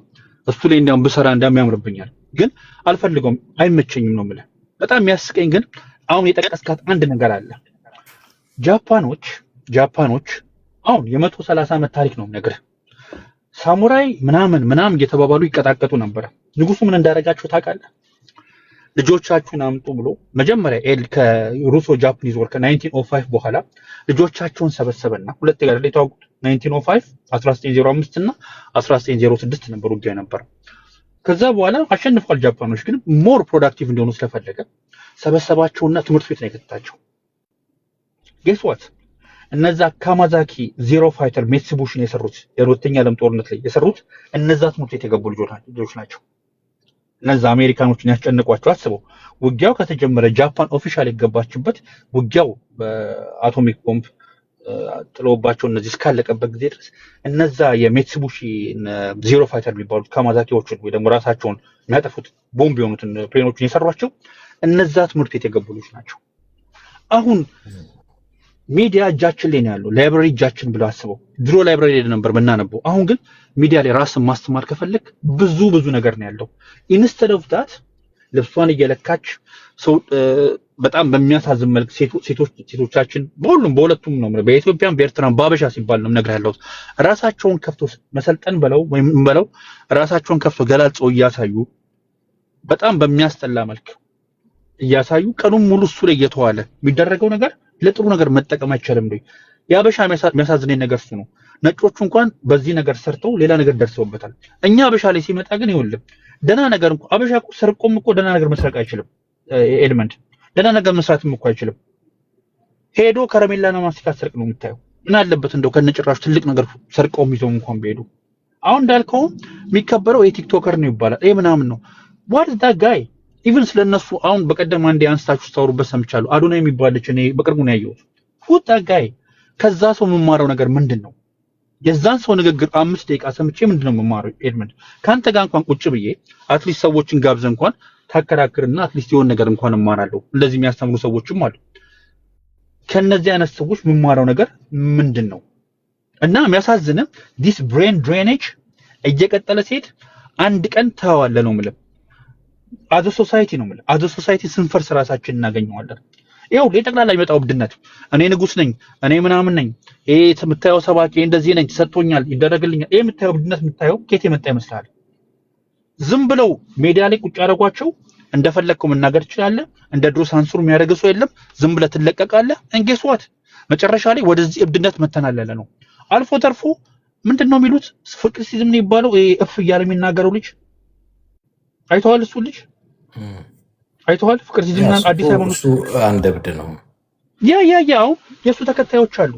እሱ ላይ እንደውም ብሰራ ያምርብኛል፣ ግን አልፈልገውም፣ አይመቸኝም ነው የምልህ። በጣም የሚያስቀኝ ግን አሁን የጠቀስካት አንድ ነገር አለ። ጃፓኖች አሁን የ130 ዓመት ታሪክ ነው ነገር ሳሙራይ ምናምን እየተባባሉ ይቀጣቀጡ ነበር። ንጉሱ ምን እንዳደረጋቸው ታውቃለህ? ልጆቻችሁን አምጡ ብሎ መጀመሪያ ከሩሶ ጃፓኒዝ ወር ከ1905 በኋላ ልጆቻቸውን ሰበሰበና ሁለት ጋር ላይ ታውቁት 1905 1905 እና 1906 ነበር ውጊያ ነበር። ከዛ በኋላ አሸንፏል ጃፓኖች። ግን ሞር ፕሮዳክቲቭ እንዲሆኑ ስለፈለገ ሰበሰባቸውና ትምህርት ቤት ነው የከተታቸው። ጌስ ዋት እነዛ ካማዛኪ ዜሮ ፋይተር ሜትሱቢሺን የሰሩት የሁለተኛ ዓለም ጦርነት ላይ የሰሩት እነዛ ትምህርት ቤት የገቡ ልጆች ናቸው። እነዛ አሜሪካኖችን ያስጨነቋቸው አስበው። ውጊያው ከተጀመረ ጃፓን ኦፊሻል የገባችበት ውጊያው በአቶሚክ ቦምብ ጥሎባቸው እነዚህ እስካለቀበት ጊዜ ድረስ እነዛ የሜትሱቢሺ ዜሮ ፋይተር የሚባሉት ካማዛኪዎችን ወይ ደግሞ ራሳቸውን የሚያጠፉት ቦምብ የሆኑትን ፕሌኖችን የሰሯቸው እነዛ ትምህርት ቤት የገቡ ልጆች ናቸው። አሁን ሚዲያ እጃችን ላይ ነው ያለው፣ ላይብራሪ እጃችን ብለው አስበው። ድሮ ላይብራሪ ላይ ነበር የምናነበው። አሁን ግን ሚዲያ ላይ ራስን ማስተማር ከፈለክ ብዙ ነገር ነው ያለው። ኢንስተድ ኦፍ ዳት ልብሷን እየለካች ሰው በጣም በሚያሳዝን መልክ ሴቶቻችን በሁለቱም ነው፣ በኢትዮጵያም በኤርትራም ባበሻ ሲባል ነው ነገር ያለው። ራሳቸውን ከፍቶ መሰልጠን በለው ራሳቸውን ከፍቶ ገላልጸው እያሳዩ በጣም በሚያስጠላ መልክ እያሳዩ ቀኑን ሙሉ እሱ ላይ እየተዋለ የሚደረገው ነገር ለጥሩ ነገር መጠቀም አይቻልም ነው። ያበሻ የሚያሳዝነኝ ነገር እሱ ነው። ነጮቹ እንኳን በዚህ ነገር ሰርተው ሌላ ነገር ደርሰውበታል። እኛ አበሻ ላይ ሲመጣ ግን ይኸውልህ ደህና ነገር እንኳን አበሻ እኮ ሰርቆም እኮ ደህና ነገር መስረቅ አይችልም። ኤድመንድ ደህና ነገር መስራትም እኮ አይችልም። ሄዶ ከረሜላና ማስቲካ ሰርቅ ነው የምታየው። ምን አለበት እንደው ከነጭራሹ ትልቅ ነገር ሰርቀው ይዘው እንኳን ቢሄዱ። አሁን እንዳልከው የሚከበረው የቲክቶከር ነው ይባላል። ምናምን ነው what is that guy ኢቭን ስለነሱ አሁን በቀደም አንዴ አንስታችሁ ታወሩበት ሰምቻለሁ። አዶና የሚባል ልጅ እኔ በቅርቡ ነው ያየሁት። what that guy ከዛ ሰው የምማረው ነገር ምንድነው? የዛን ሰው ንግግር 5 ደቂቃ ሰምቼ ምንድነው የምማረው? ኤድመንድ ካንተ ጋር እንኳን ቁጭ ብዬ አትሊስት ሰዎችን ጋብዘ እንኳን ታከራክርና አትሊስት የሆነ ነገር እንኳን እማራለሁ። እንደዚህ የሚያስተምሩ ሰዎችም አሉ። ከነዚህ አይነት ሰዎች የምማረው ነገር ምንድነው? እና የሚያሳዝነው this brain drainage እየቀጠለ ሲሄድ አንድ ቀን ተዋለ ነው የምልህ። አዘ ሶሳይቲ ነው የምልህ። አዘ ሶሳይቲ ስንፈርስ ራሳችን እናገኘዋለን። ይኸው ለጠቅላላ የሚመጣው ብድነት እኔ ንጉስ ነኝ፣ እኔ ምናምን ነኝ፣ የምታየው ሰባኪ እንደዚህ ነኝ፣ ተሰጥቶኛል፣ ይደረግልኛል። የምታየው ብድነት የምታየው ከየት የመጣ ይመስላል? ዝም ብለው ሜዲያ ላይ ቁጭ ያደረጓቸው እንደፈለግከው መናገር ትችላለህ። እንደ ድሮ ሳንሱር የሚያደርግ ሰው የለም። ዝም ብለህ ትለቀቃለህ። እንጌስዋት መጨረሻ ላይ ወደዚህ እብድነት መተናለለ ነው። አልፎ ተርፎ ምንድነው የሚሉት ፍቅርሲዝም ነው የሚባለው። እፍ እያለ የሚናገረው ልጅ አይተዋል? እሱ ልጅ አይተዋል? ፍቅርሲዝም አዲስ አበባ እሱ አንድ እብድ ነው። ያው የሱ ተከታዮች አሉ።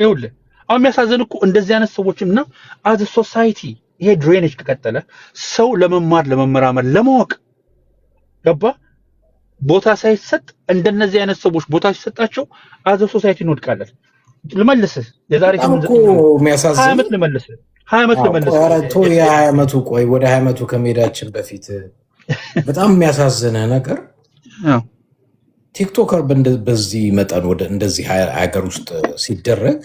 ይኸውልህ አሁን የሚያሳዝን እኮ እንደዚህ አይነት ሰዎችም እና አዝ ሶሳይቲ ይሄ ድሬኔጅ ከቀጠለ ሰው ለመማር ለመመራመር ለማወቅ ገባ ቦታ ሳይሰጥ እንደነዚህ አይነት ሰዎች ቦታ ሲሰጣቸው አዘ ሶሳይቲ እንወድቃለን። ልመልስህ የዛሬ 20 ዓመት ልመልስህ 20 ዓመት ልመልስህ። አራቶ የ20 ዓመቱ ቆይ ወደ 20 ዓመቱ ከመሄዳችን በፊት በጣም የሚያሳዝንህ ነገር ቲክቶከር በዚህ መጠን ወደ እንደዚህ ሀገር ውስጥ ሲደረግ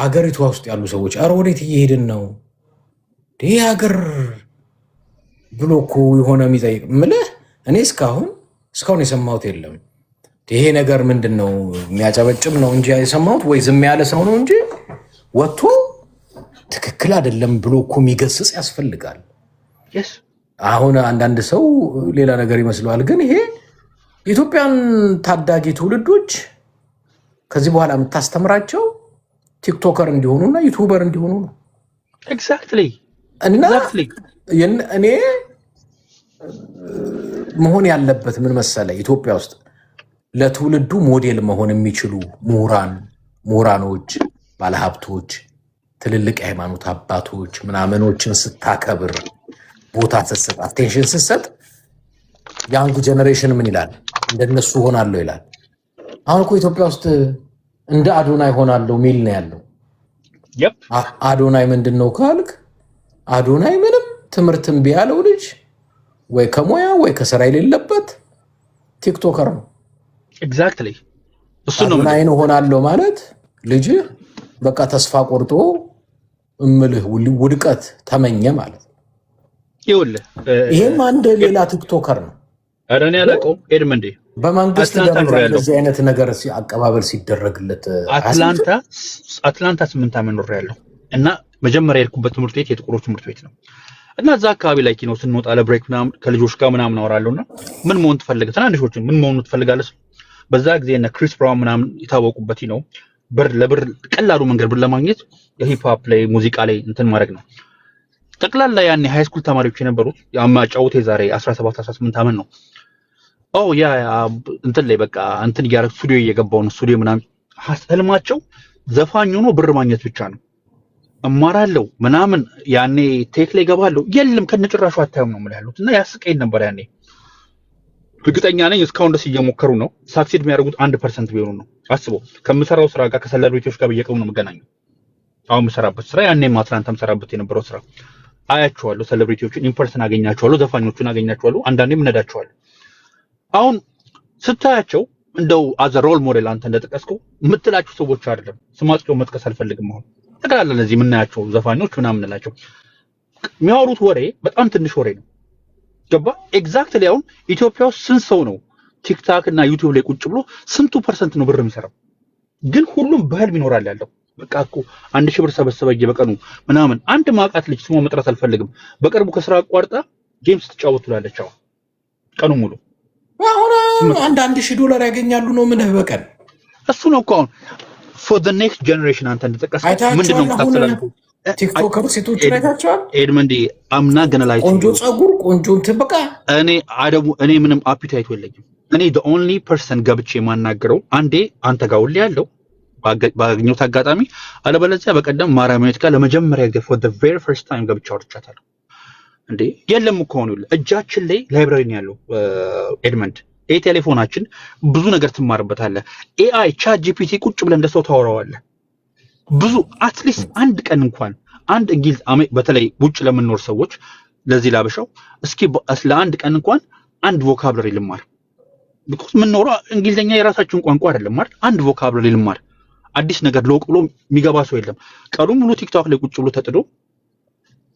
አገሪቷ ውስጥ ያሉ ሰዎች አረ ወዴት እየሄድን ነው ይሄ ሀገር ብሎ እኮ የሆነ የሚጠይቅ ምልህ እኔ እስካሁን የሰማሁት የለም። ይሄ ነገር ምንድን ነው የሚያጨበጭብ ነው እንጂ የሰማሁት ወይ ዝም ያለ ሰው ነው እንጂ ወጥቶ ትክክል አይደለም ብሎ እኮ የሚገስጽ ያስፈልጋል። አሁን አንዳንድ ሰው ሌላ ነገር ይመስለዋል፣ ግን ይሄ የኢትዮጵያን ታዳጊ ትውልዶች ከዚህ በኋላ የምታስተምራቸው ቲክቶከር እንዲሆኑና ዩቲዩበር እንዲሆኑ ነው። ኤግዛክትሊ እና እኔ መሆን ያለበት ምን መሰለ፣ ኢትዮጵያ ውስጥ ለትውልዱ ሞዴል መሆን የሚችሉ ምሁራኖች፣ ባለሀብቶች፣ ትልልቅ የሃይማኖት አባቶች ምናምኖችን ስታከብር፣ ቦታ ስትሰጥ፣ አቴንሽን ስትሰጥ ያንግ ጀኔሬሽን ምን ይላል? እንደነሱ ሆናለሁ ይላል። አሁን እኮ ኢትዮጵያ ውስጥ እንደ አዶናይ ሆናለሁ ሚል ነው ያለው። አዶናይ ምንድን ነው ካልክ፣ አዶናይ ምንም ትምህርት እምቢ ያለው ልጅ ወይ ከሙያ ወይ ከስራ የሌለበት ቲክቶከር ነው። ኤግዛክትሊ እሱ ነው። አዶናይን ሆናለሁ ማለት ልጅ በቃ ተስፋ ቆርጦ እምልህ ውድቀት ተመኘ ማለት ነው። ይኸውልህ ይሄም አንድ ሌላ ቲክቶከር ነው። ኧረ እኔ አላውቀውም። ኤድመንዴ በመንግስት ደረጃ እንደዚህ አይነት ነገር አቀባበል ሲደረግለት አትላንታ 8 ዓመት ኖሬያለሁ እና መጀመሪያ የሄድኩበት ትምህርት ቤት የጥቁሮች ትምህርት ቤት ነው እና እዛ አካባቢ ላይ ኪኖ ስንወጣ ለብሬክ ምናምን ከልጆች ጋር ምናምን አወራለሁና ምን መሆን ትፈልጋለህ? ትናንሾችን ምን መሆን ትፈልጋለህ? በዛ ጊዜ እነ ክሪስ ብራውን ምናምን የታወቁበት ነው። ለብር ቀላሉ መንገድ ብር ለማግኘት የሂፕ ሆፕ ላይ ሙዚቃ ላይ እንትን ማድረግ ነው። ጠቅላላ ያኔ ሃይ ስኩል ተማሪዎች የነበሩት ያማጫውቴ ዛሬ 17 18 ዓመት ነው። ያ እንትን ላይ በቃ እንትን እያደረግ ስቱዲዮ እየገባው ነው። ስቱዲዮ ምናምን ህልማቸው ዘፋኝ ሆኖ ብር ማግኘት ብቻ ነው። እማራለሁ ምናምን ያኔ ቴክ ላይ ገባለሁ የለም ከነጭራሹ አታዩም ነው የምልህ ያሉት እና ያስቀኝ ነበር ያኔ። እርግጠኛ ነኝ እስካሁን ደስ እየሞከሩ ነው። ሳክሲድ የሚያደርጉት 1% ቢሆኑ ነው። አስበው ከምሰራው ስራ ጋር ከሰለብሪቲዎች ጋር በየቀኑ ነው የምገናኘው። አሁን የምሰራበት ስራ ያኔም አትላንታ የምሰራበት የነበረው ስራ አያቸዋለሁ። ሰለብሪቲዎችን ኢምፐርሰን አገኛቸዋለሁ፣ ዘፋኞቹን አገኛቸዋለሁ፣ አንዳንዴም እነዳቸዋለሁ። አሁን ስታያቸው እንደው አዘ ሮል ሞዴል አንተ እንደጠቀስከው የምትላቸው ሰዎች አይደለም። ስማቸው መጥቀስ አልፈልግም። አሁን ጠቅላላ ለዚህ የምናያቸው ዘፋኞች ምናምን እንላቸው የሚያወሩት ወሬ በጣም ትንሽ ወሬ ነው። ገባ? ኤግዛክትሊ አሁን ኢትዮጵያ ውስጥ ስንት ሰው ነው ቲክታክ እና ዩቲዩብ ላይ ቁጭ ብሎ ስንቱ ፐርሰንት ነው ብር የሚሰራው? ግን ሁሉም በህልም ይኖራል ያለው። በቃ እኮ 1000 ብር ሰበሰበ በቀኑ ምናምን። አንድ ማቃት ልጅ ስሟ መጥራት አልፈልግም፣ በቅርቡ ከስራ አቋርጣ ጌም ስትጫወት ትላለች። አሁን ቀኑ ሙሉ አሁን $1,000 ያገኛሉ ነው ምን በቀን። እሱ ነው እኮ አሁን for the next generation አንተ እንደተጠቀሰው ምንድነው የምታስተላልፈው? ቲክቶከር ሴቶች አይታቸዋል። ኤድመንዲ አምና ገና ቆንጆ ጸጉር ቆንጆ እንትን በቃ እኔ ምንም አፒታይት የለኝም። እኔ the only person ገብቼ የማናገረው አንዴ አንተ ጋር ውል ያለው ባገኘሁት አጋጣሚ፣ አለበለዚያ በቀደም ማርያማዊት ጋር ለመጀመሪያ ጊዜ for the very first time ገብቼ አውርቻታለሁ። እንዴ የለም እኮ ነው እጃችን ላይ ላይብራሪ ነው ያለው ኤድመንድ። ቴሌፎናችን ብዙ ነገር ትማርበታለህ። ኤአይ ቻት ጂፒቲ ቁጭ ብለን እንደሰው ታወራዋለህ። ብዙ አትሊስት አንድ ቀን እንኳን አንድ እንግሊዝ በተለይ ውጭ ለምንኖር ሰዎች ለዚህ ላበሻው እስኪ ለአንድ ቀን እንኳን አንድ ቮካብለሪ ልማር። ቢኮዝ የምንኖረው እንግሊዝኛ የራሳችን ቋንቋ አይደለም ማለት አንድ ቮካብለሪ ልማር። አዲስ ነገር ለውቅ ብሎ የሚገባ ሰው የለም። ቀኑን ሙሉ ቲክቶክ ላይ ቁጭ ብሎ ተጥዶ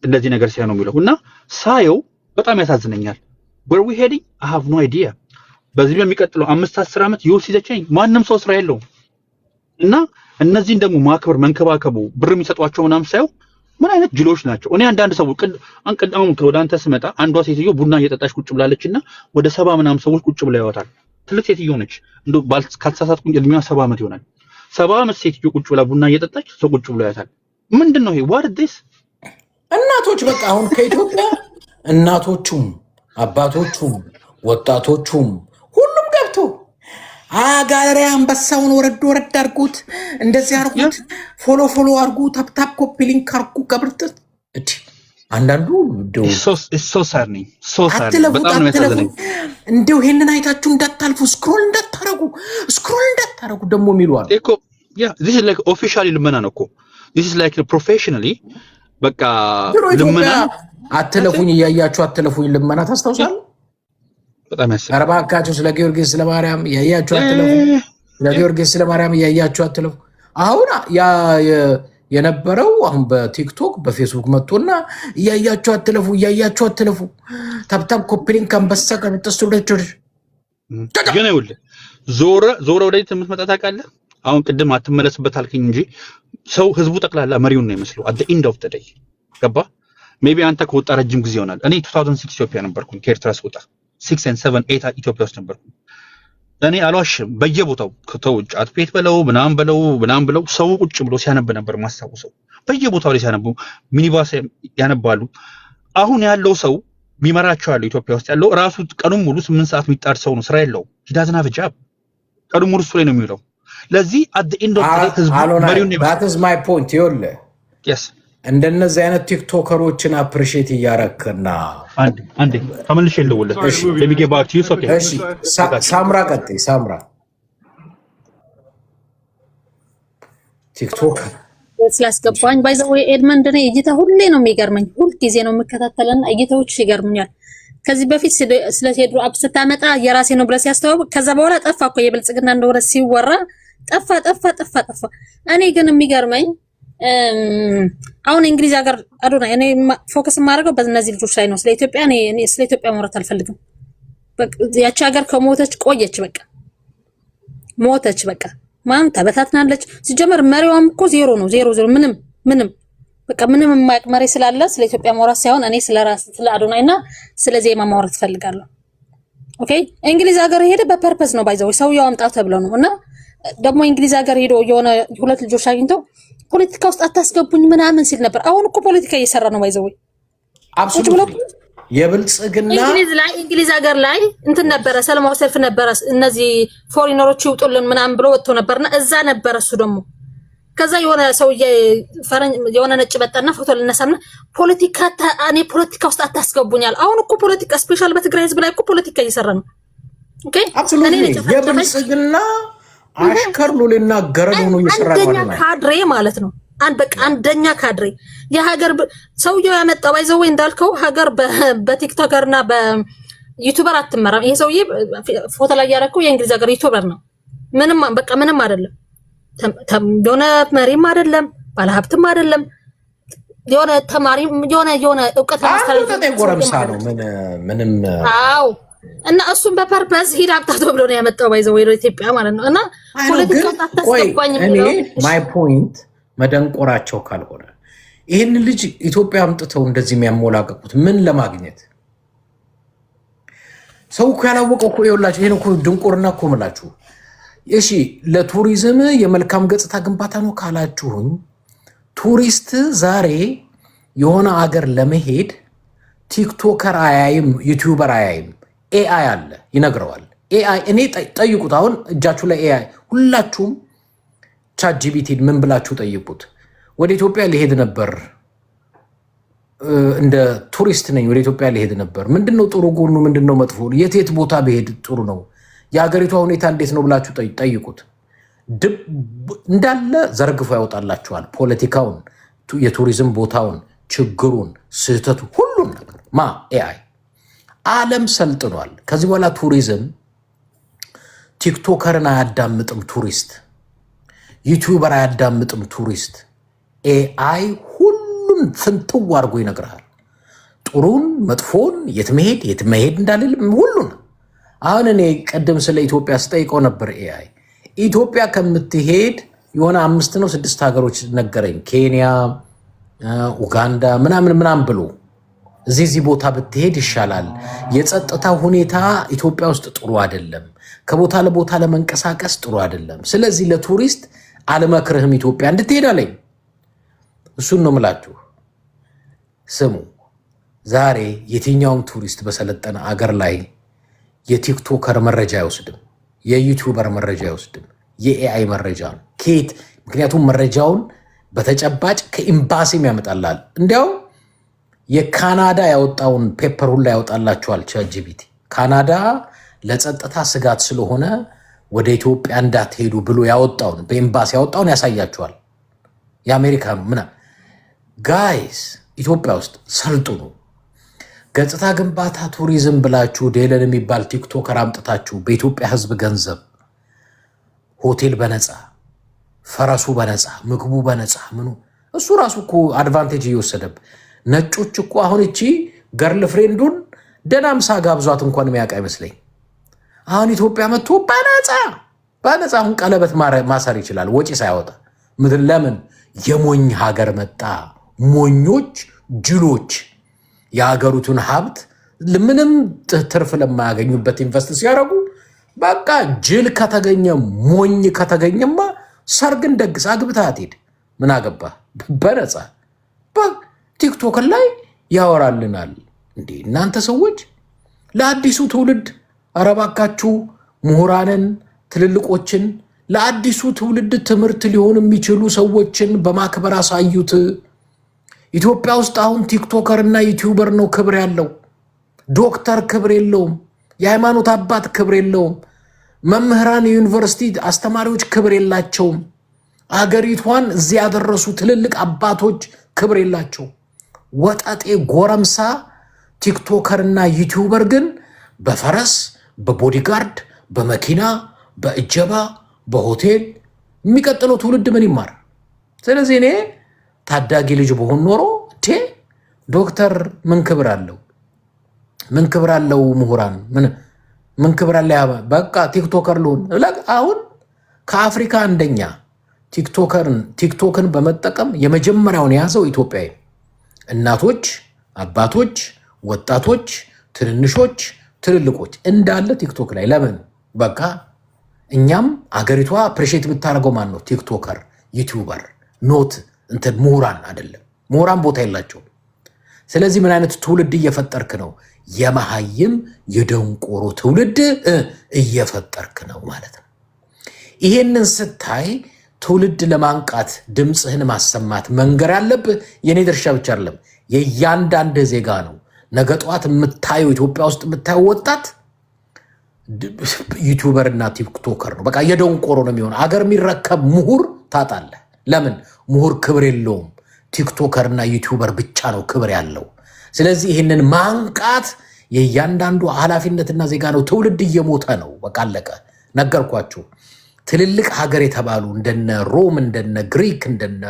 እንደዚህ ነገር ሲያ ነው የሚለው እና ሳየው በጣም ያሳዝነኛል። where we heading I have no idea። በዚህ በሚቀጥለው 5-10 ዓመት ይወስደኝ ማንም ሰው ስራ የለውም እና እነዚህን ደግሞ ማክበር መንከባከቡ ብር የሚሰጧቸው ምናምን ሳይው ምን አይነት ጅሎች ናቸው። እኔ አንዳንድ ሰዎች አሁን ወደ አንተ ስመጣ አንዷ ሴትዮ ቡና እየጠጣች ቁጭ ብላለችና ወደ 70 ምናምን ሰዎች ቁጭ ብለው ያወጣል። ትልቅ ሴትዮ ነች። እንደው ካልተሳሳትኩኝ እድሜዋ 70 ዓመት ይሆናል። 70 ዓመት ሴትዮ ቁጭ ብላ ቡና እየጠጣች ሰው ቁጭ ብለው ያወጣል። ምንድነው ይሄ? what is this? እናቶች በቃ አሁን ከኢትዮጵያ እናቶቹም አባቶቹም ወጣቶቹም ሁሉም ገብቶ ጋለሪ አንበሳውን ወረድ አርጉት፣ እንደዚህ አርጉት፣ ፎሎ አርጉ፣ ታፕ ኮፒ ሊንክ አርጉ። ቀብርት እቺ አንዳንዱ እንደው ይሄንን አይታችሁ እንዳታልፉ፣ ስክሮል እንዳታረጉ ደግሞ የሚሉዋል እኮ this is like officially ልመና ነው እኮ this is like professionally በቃ ልመና አትለፉኝ እያያችሁ አትለፉኝ ልመና ታስታውሳለህ? በጣም ያስፈልጋል። ኧረ እባካችሁ ስለ ጊዮርጊስ ስለ ማርያም እያያችሁ አትለፉ፣ ስለ ጊዮርጊስ ስለ ማርያም እያያችሁ አትለፉ። አሁን ያ የነበረው አሁን በቲክቶክ በፌስቡክ መጥቶና እያያችሁ አትለፉ ታፕታፕ ኮፒ ሊንክ አንበሳ ከመጣስ ግን ይኸውልህ ዞረ ወደዚህ የምትመጣ ታውቃለህ። አሁን ቅድም አትመለስበት አልከኝ እንጂ ሰው ህዝቡ ጠቅላላ መሪውን ነው የሚመስለው at the end of the day ገባ። ሜቢ አንተ ከወጣ ረጅም ጊዜ ይሆናል። እኔ 2006 ኢትዮጵያ ነበርኩኝ። ከኤርትራ ስወጣ 6 and 7 8 ኢትዮጵያ ውስጥ ነበርኩኝ። እኔ አልዋሽም። በየቦታው ከተውጭ አትቤት በለው ምናምን በለው ሰው ቁጭ ብሎ ሲያነብ ነበር ማስታውሰው። በየቦታው ላይ ሲያነቡ ሚኒባስ ያነባሉ። አሁን ያለው ሰው የሚመራቸው ያለው ኢትዮጵያ ውስጥ ያለው ራሱ ቀኑን ሙሉ 8 ሰዓት የሚጣድ ሰው ነው። ስራ የለውም። ሂዳዝና ፍጃብ ቀኑን ሙሉ እሱ ላይ ነው የሚውለው። ለዚህ አት ዘ ኤንድ ኦፍ ዘ ህዝብ መሪውን ነው። that is my point ይወለ yes እንደነዚህ አይነት ቲክቶከሮችን አፕሪሺየት እያረክና አንዴ ተመልሼ ልደውልለት። እሺ ለሚጌ ባክ ዩ ኦኬ። እሺ ሳምራ ቀጥይ። ሳምራ ቲክቶከር ስላስገባኝ ባይ ዘ ወይ ኤድመንድ ነው እይታ ሁሌ ነው የሚገርመኝ። ሁል ጊዜ ነው የምከታተልና እይታዎች ይገርሙኛል። ከዚህ በፊት ስለ ቴድሮ አፕ ስታመጣ የራሴ ነው ብለህ ሲያስተዋውቅ ከዛ በኋላ ጠፋ እኮ የብልጽግና እንደሆነ ሲወራ ጠፋ። እኔ ግን የሚገርመኝ አሁን እንግሊዝ ሀገር አዶና እኔ ፎከስ የማደርገው በእነዚህ ልጆች ላይ ነው። ስለ ኢትዮጵያ እኔ ስለ ኢትዮጵያ ማውራት አልፈልግም። ያቺ ሀገር ከሞተች ቆየች። በቃ ሞተች። በቃ ማም ተበታትናለች። ሲጀመር መሪዋም እኮ ዜሮ ነው። ዜሮ ምንም በቃ ምንም የማያውቅ መሪ ስላለ ስለ ኢትዮጵያ ማውራት ሳይሆን እኔ ስለ ራስ ስለ አዶናይና ስለ ዜማ ማውራት ፈልጋለሁ። ኦኬ እንግሊዝ ሀገር ሄደ በፐርፐስ ነው ባይዘው ሰውየው አምጣው ተብሎ ነው። እና ደግሞ እንግሊዝ ሀገር ሄዶ የሆነ ሁለት ልጆች አግኝተው ፖለቲካ ውስጥ አታስገቡኝ ምናምን ሲል ነበር። አሁን እኮ ፖለቲካ እየሰራ ነው ባይዘው አብሶሉትሊ የብልጽግና እንግሊዝ ሀገር ላይ እንትን ነበረ፣ ሰላማዊ ሰልፍ ነበረ። እነዚህ ፎሪነሮች ይውጡልን ምናምን ብሎ ወጥቶ ነበርና እዛ ነበረ እሱ ደግሞ። ከዛ የሆነ ሰውዬ የሆነ ነጭ በጣና ፎቶ ልነሳና እኔ ፖለቲካ ውስጥ አታስገቡኛል። አሁን እኮ ፖለቲካ ስፔሻል በትግራይ ህዝብ ላይ እኮ ፖለቲካ እየሰራ ነው። ኦኬ አብሶሉትሊ የብልጽግና አሽከር ሉልና ገረድ ሆኖ እየሰራ ነው። አንደኛ ካድሬ ማለት ነው። አንደኛ ካድሬ የሀገር ሰውየው ያመጣው ባይዘው እንዳልከው ሀገር በቲክቶከርና በዩቲዩበር አትመራም። ይሄ ሰውዬ ፎቶ ላይ ያደረገው የእንግሊዝ ሀገር ዩቲዩበር ነው። ምንም አይደለም። የሆነ መሪም አይደለም፣ ባለሀብትም አይደለም። የሆነ ተማሪ የሆነ እውቀት ጎረምሳ ነው። ምንም አዎ። እና እሱም በፐርፐዝ ሂድ አምጣቶ ብሎ ነው ያመጣው ባይዘው ወደ ኢትዮጵያ ማለት ነው። እና ፖለቲካው ታስገባኝ ነው ማይ ፖይንት። መደንቆራቸው ካልሆነ ይህን ልጅ ኢትዮጵያ አምጥተው እንደዚህ የሚያሞላቀቁት ምን ለማግኘት? ሰው እኮ ያላወቀው እኮ ይኸውላችሁ፣ ይሄን እኮ ድንቁርና እኮ ምላችሁ። እሺ ለቱሪዝም የመልካም ገጽታ ግንባታ ነው ካላችሁኝ፣ ቱሪስት ዛሬ የሆነ አገር ለመሄድ ቲክቶከር አያይም፣ ዩቲዩበር አያይም። ኤአይ አለ ይነግረዋል። ኤአይ እኔ ጠይቁት። አሁን እጃችሁ ላይ ኤአይ ሁላችሁም ቻት ጂቢቲ ምን ብላችሁ ጠይቁት። ወደ ኢትዮጵያ ሊሄድ ነበር፣ እንደ ቱሪስት ነኝ፣ ወደ ኢትዮጵያ ሊሄድ ነበር። ምንድነው ጥሩ ጎኑ? ምንድነው መጥፎ? የት ቦታ ብሄድ ጥሩ ነው? የሀገሪቷ ሁኔታ እንዴት ነው ብላችሁ ጠይቁት። እንዳለ ዘርግፎ ያወጣላችኋል። ፖለቲካውን፣ የቱሪዝም ቦታውን፣ ችግሩን፣ ስህተቱ፣ ሁሉም ነገር ኤአይ ዓለም ሰልጥኗል። ከዚህ በኋላ ቱሪዝም ቲክቶከርን አያዳምጥም ቱሪስት፣ ዩቲዩበር አያዳምጥም ቱሪስት። ኤአይ ሁሉም ፍንትው አድርጎ ይነግርሃል። ጥሩን፣ መጥፎን፣ የት መሄድ እንዳልል ሁሉን። አሁን እኔ ቀደም ስለ ኢትዮጵያ ስጠይቀው ነበር። ኤአይ ኢትዮጵያ ከምትሄድ የሆነ 5 ነው 6 ሀገሮች ነገረኝ። ኬንያ፣ ኡጋንዳ ምናምን ብሎ እዚህ ቦታ ብትሄድ ይሻላል። የጸጥታ ሁኔታ ኢትዮጵያ ውስጥ ጥሩ አይደለም። ከቦታ ለቦታ ለመንቀሳቀስ ጥሩ አይደለም። ስለዚህ ለቱሪስት አልመክርህም ኢትዮጵያ እንድትሄድ አለኝ። እሱን ነው ምላችሁ። ስሙ፣ ዛሬ የትኛውም ቱሪስት በሰለጠነ አገር ላይ የቲክቶከር መረጃ አይወስድም፣ የዩቲዩበር መረጃ አይወስድም። የኤአይ መረጃ ነው። ከየት? ምክንያቱም መረጃውን በተጨባጭ ከኤምባሲም ያመጣላል። እንዲያው የካናዳ ያወጣውን ፔፐር ሁላ ያወጣላችኋል ቻትጂፒቲ። ካናዳ ለጸጥታ ስጋት ስለሆነ ወደ ኢትዮጵያ እንዳትሄዱ ብሎ ያወጣውን በኤምባሲ ያወጣውን ያሳያችኋል። የአሜሪካ ምና ጋይስ ኢትዮጵያ ውስጥ ሰልጥኑ። ገጽታ ግንባታ ቱሪዝም ብላችሁ ዴለን የሚባል ቲክቶከር አምጥታችሁ በኢትዮጵያ ሕዝብ ገንዘብ ሆቴል በነፃ ፈረሱ በነፃ ምግቡ በነፃ ምኑ እሱ ራሱ እኮ አድቫንቴጅ እየወሰደብ ነጮች እኮ አሁን እቺ ገርል ፍሬንዱን ደህና ምሳ ጋብዟት እንኳን የሚያውቅ አይመስለኝ። አሁን ኢትዮጵያ መጥቶ በነፃ አሁን ቀለበት ማሰር ይችላል ወጪ ሳያወጣ። ለምን? የሞኝ ሀገር መጣ። ሞኞች ጅሎች የሀገሪቱን ሀብት ምንም ትርፍ ለማያገኙበት ኢንቨስት ሲያደርጉ በቃ ጅል ከተገኘ ሞኝ ከተገኘማ ሰርግን ደግስ አግብታ አትሄድ። ምን አገባ በነፃ ቲክቶክ ላይ ያወራልናል እንዴ እናንተ ሰዎች። ለአዲሱ ትውልድ አረባካችሁ ምሁራንን ትልልቆችን ለአዲሱ ትውልድ ትምህርት ሊሆን የሚችሉ ሰዎችን በማክበር አሳዩት። ኢትዮጵያ ውስጥ አሁን ቲክቶከር እና ዩቲዩበር ነው ክብር ያለው። ዶክተር ክብር የለውም። የሃይማኖት አባት ክብር የለውም። መምህራን፣ የዩኒቨርሲቲ አስተማሪዎች ክብር የላቸውም። አገሪቷን እዚህ ያደረሱ ትልልቅ አባቶች ክብር የላቸው። ወጣጤ ጎረምሳ ቲክቶከር እና ዩቲዩበር ግን በፈረስ በቦዲጋርድ በመኪና በእጀባ በሆቴል የሚቀጥለው ትውልድ ምን ይማር? ስለዚህ እኔ ታዳጊ ልጅ በሆን ኖሮ ዶክተር ምን ክብር አለው? ምን ክብር አለው? ምሁራን ምን ክብር አለ? በቃ ቲክቶከር ልሆን። አሁን ከአፍሪካ አንደኛ ቲክቶክን በመጠቀም የመጀመሪያውን የያዘው ኢትዮጵያዊ እናቶች፣ አባቶች፣ ወጣቶች፣ ትንንሾች፣ ትልልቆች እንዳለ ቲክቶክ ላይ ለምን በቃ እኛም አገሪቷ አፕሪሼት ብታደርገው ማን ነው? ቲክቶከር ዩቲዩበር ኖት እንትን ምሁራን አይደለም። ምሁራን ቦታ የላቸውም። ስለዚህ ምን አይነት ትውልድ እየፈጠርክ ነው? የመሃይም የደንቆሮ ትውልድ እየፈጠርክ ነው ማለት ነው። ይሄንን ስታይ ትውልድ ለማንቃት ድምፅህን ማሰማት መንገር ያለብህ የኔ ድርሻ ብቻ አይደለም፣ የእያንዳንድ ዜጋ ነው። ነገ ጠዋት የምታየው ኢትዮጵያ ውስጥ የምታየው ወጣት ዩቲዩበር እና ቲክቶከር ነው። በቃ የደንቆሮ ነው የሚሆን። አገር የሚረከብ ምሁር ታጣለህ። ለምን? ምሁር ክብር የለውም። ቲክቶከር እና ዩቲዩበር ብቻ ነው ክብር ያለው። ስለዚህ ይህንን ማንቃት የእያንዳንዱ ኃላፊነትና ዜጋ ነው። ትውልድ እየሞተ ነው። በቃ አለቀ። ነገርኳችሁ። ትልልቅ ሀገር የተባሉ እንደነ ሮም፣ እንደነ ግሪክ፣ እንደነ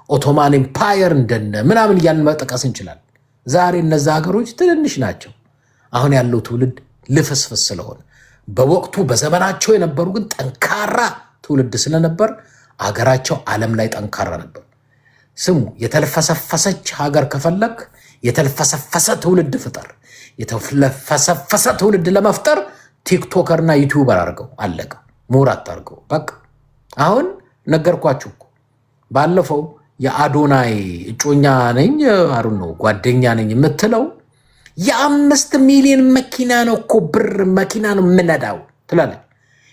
ኦቶማን ኤምፓየር እንደነ ምናምን እያልን መጠቀስ እንችላለን። ዛሬ እነዛ ሀገሮች ትንንሽ ናቸው። አሁን ያለው ትውልድ ልፍስፍስ ስለሆነ፣ በወቅቱ በዘመናቸው የነበሩ ግን ጠንካራ ትውልድ ስለነበር አገራቸው ዓለም ላይ ጠንካራ ነበር። ስሙ፣ የተልፈሰፈሰች ሀገር ከፈለግ የተልፈሰፈሰ ትውልድ ፍጠር። የተልፈሰፈሰ ትውልድ ለመፍጠር ቲክቶከርና ዩቲዩበር አድርገው አለቀ። ምሁር አታርገው። በቃ አሁን ነገርኳችሁ እኮ ባለፈው የአዶናይ እጮኛ ነኝ አሩ ነው ጓደኛ ነኝ የምትለው የ5 ሚሊዮን መኪና ነው እኮ ብር መኪና ነው የምነዳው ትላለች።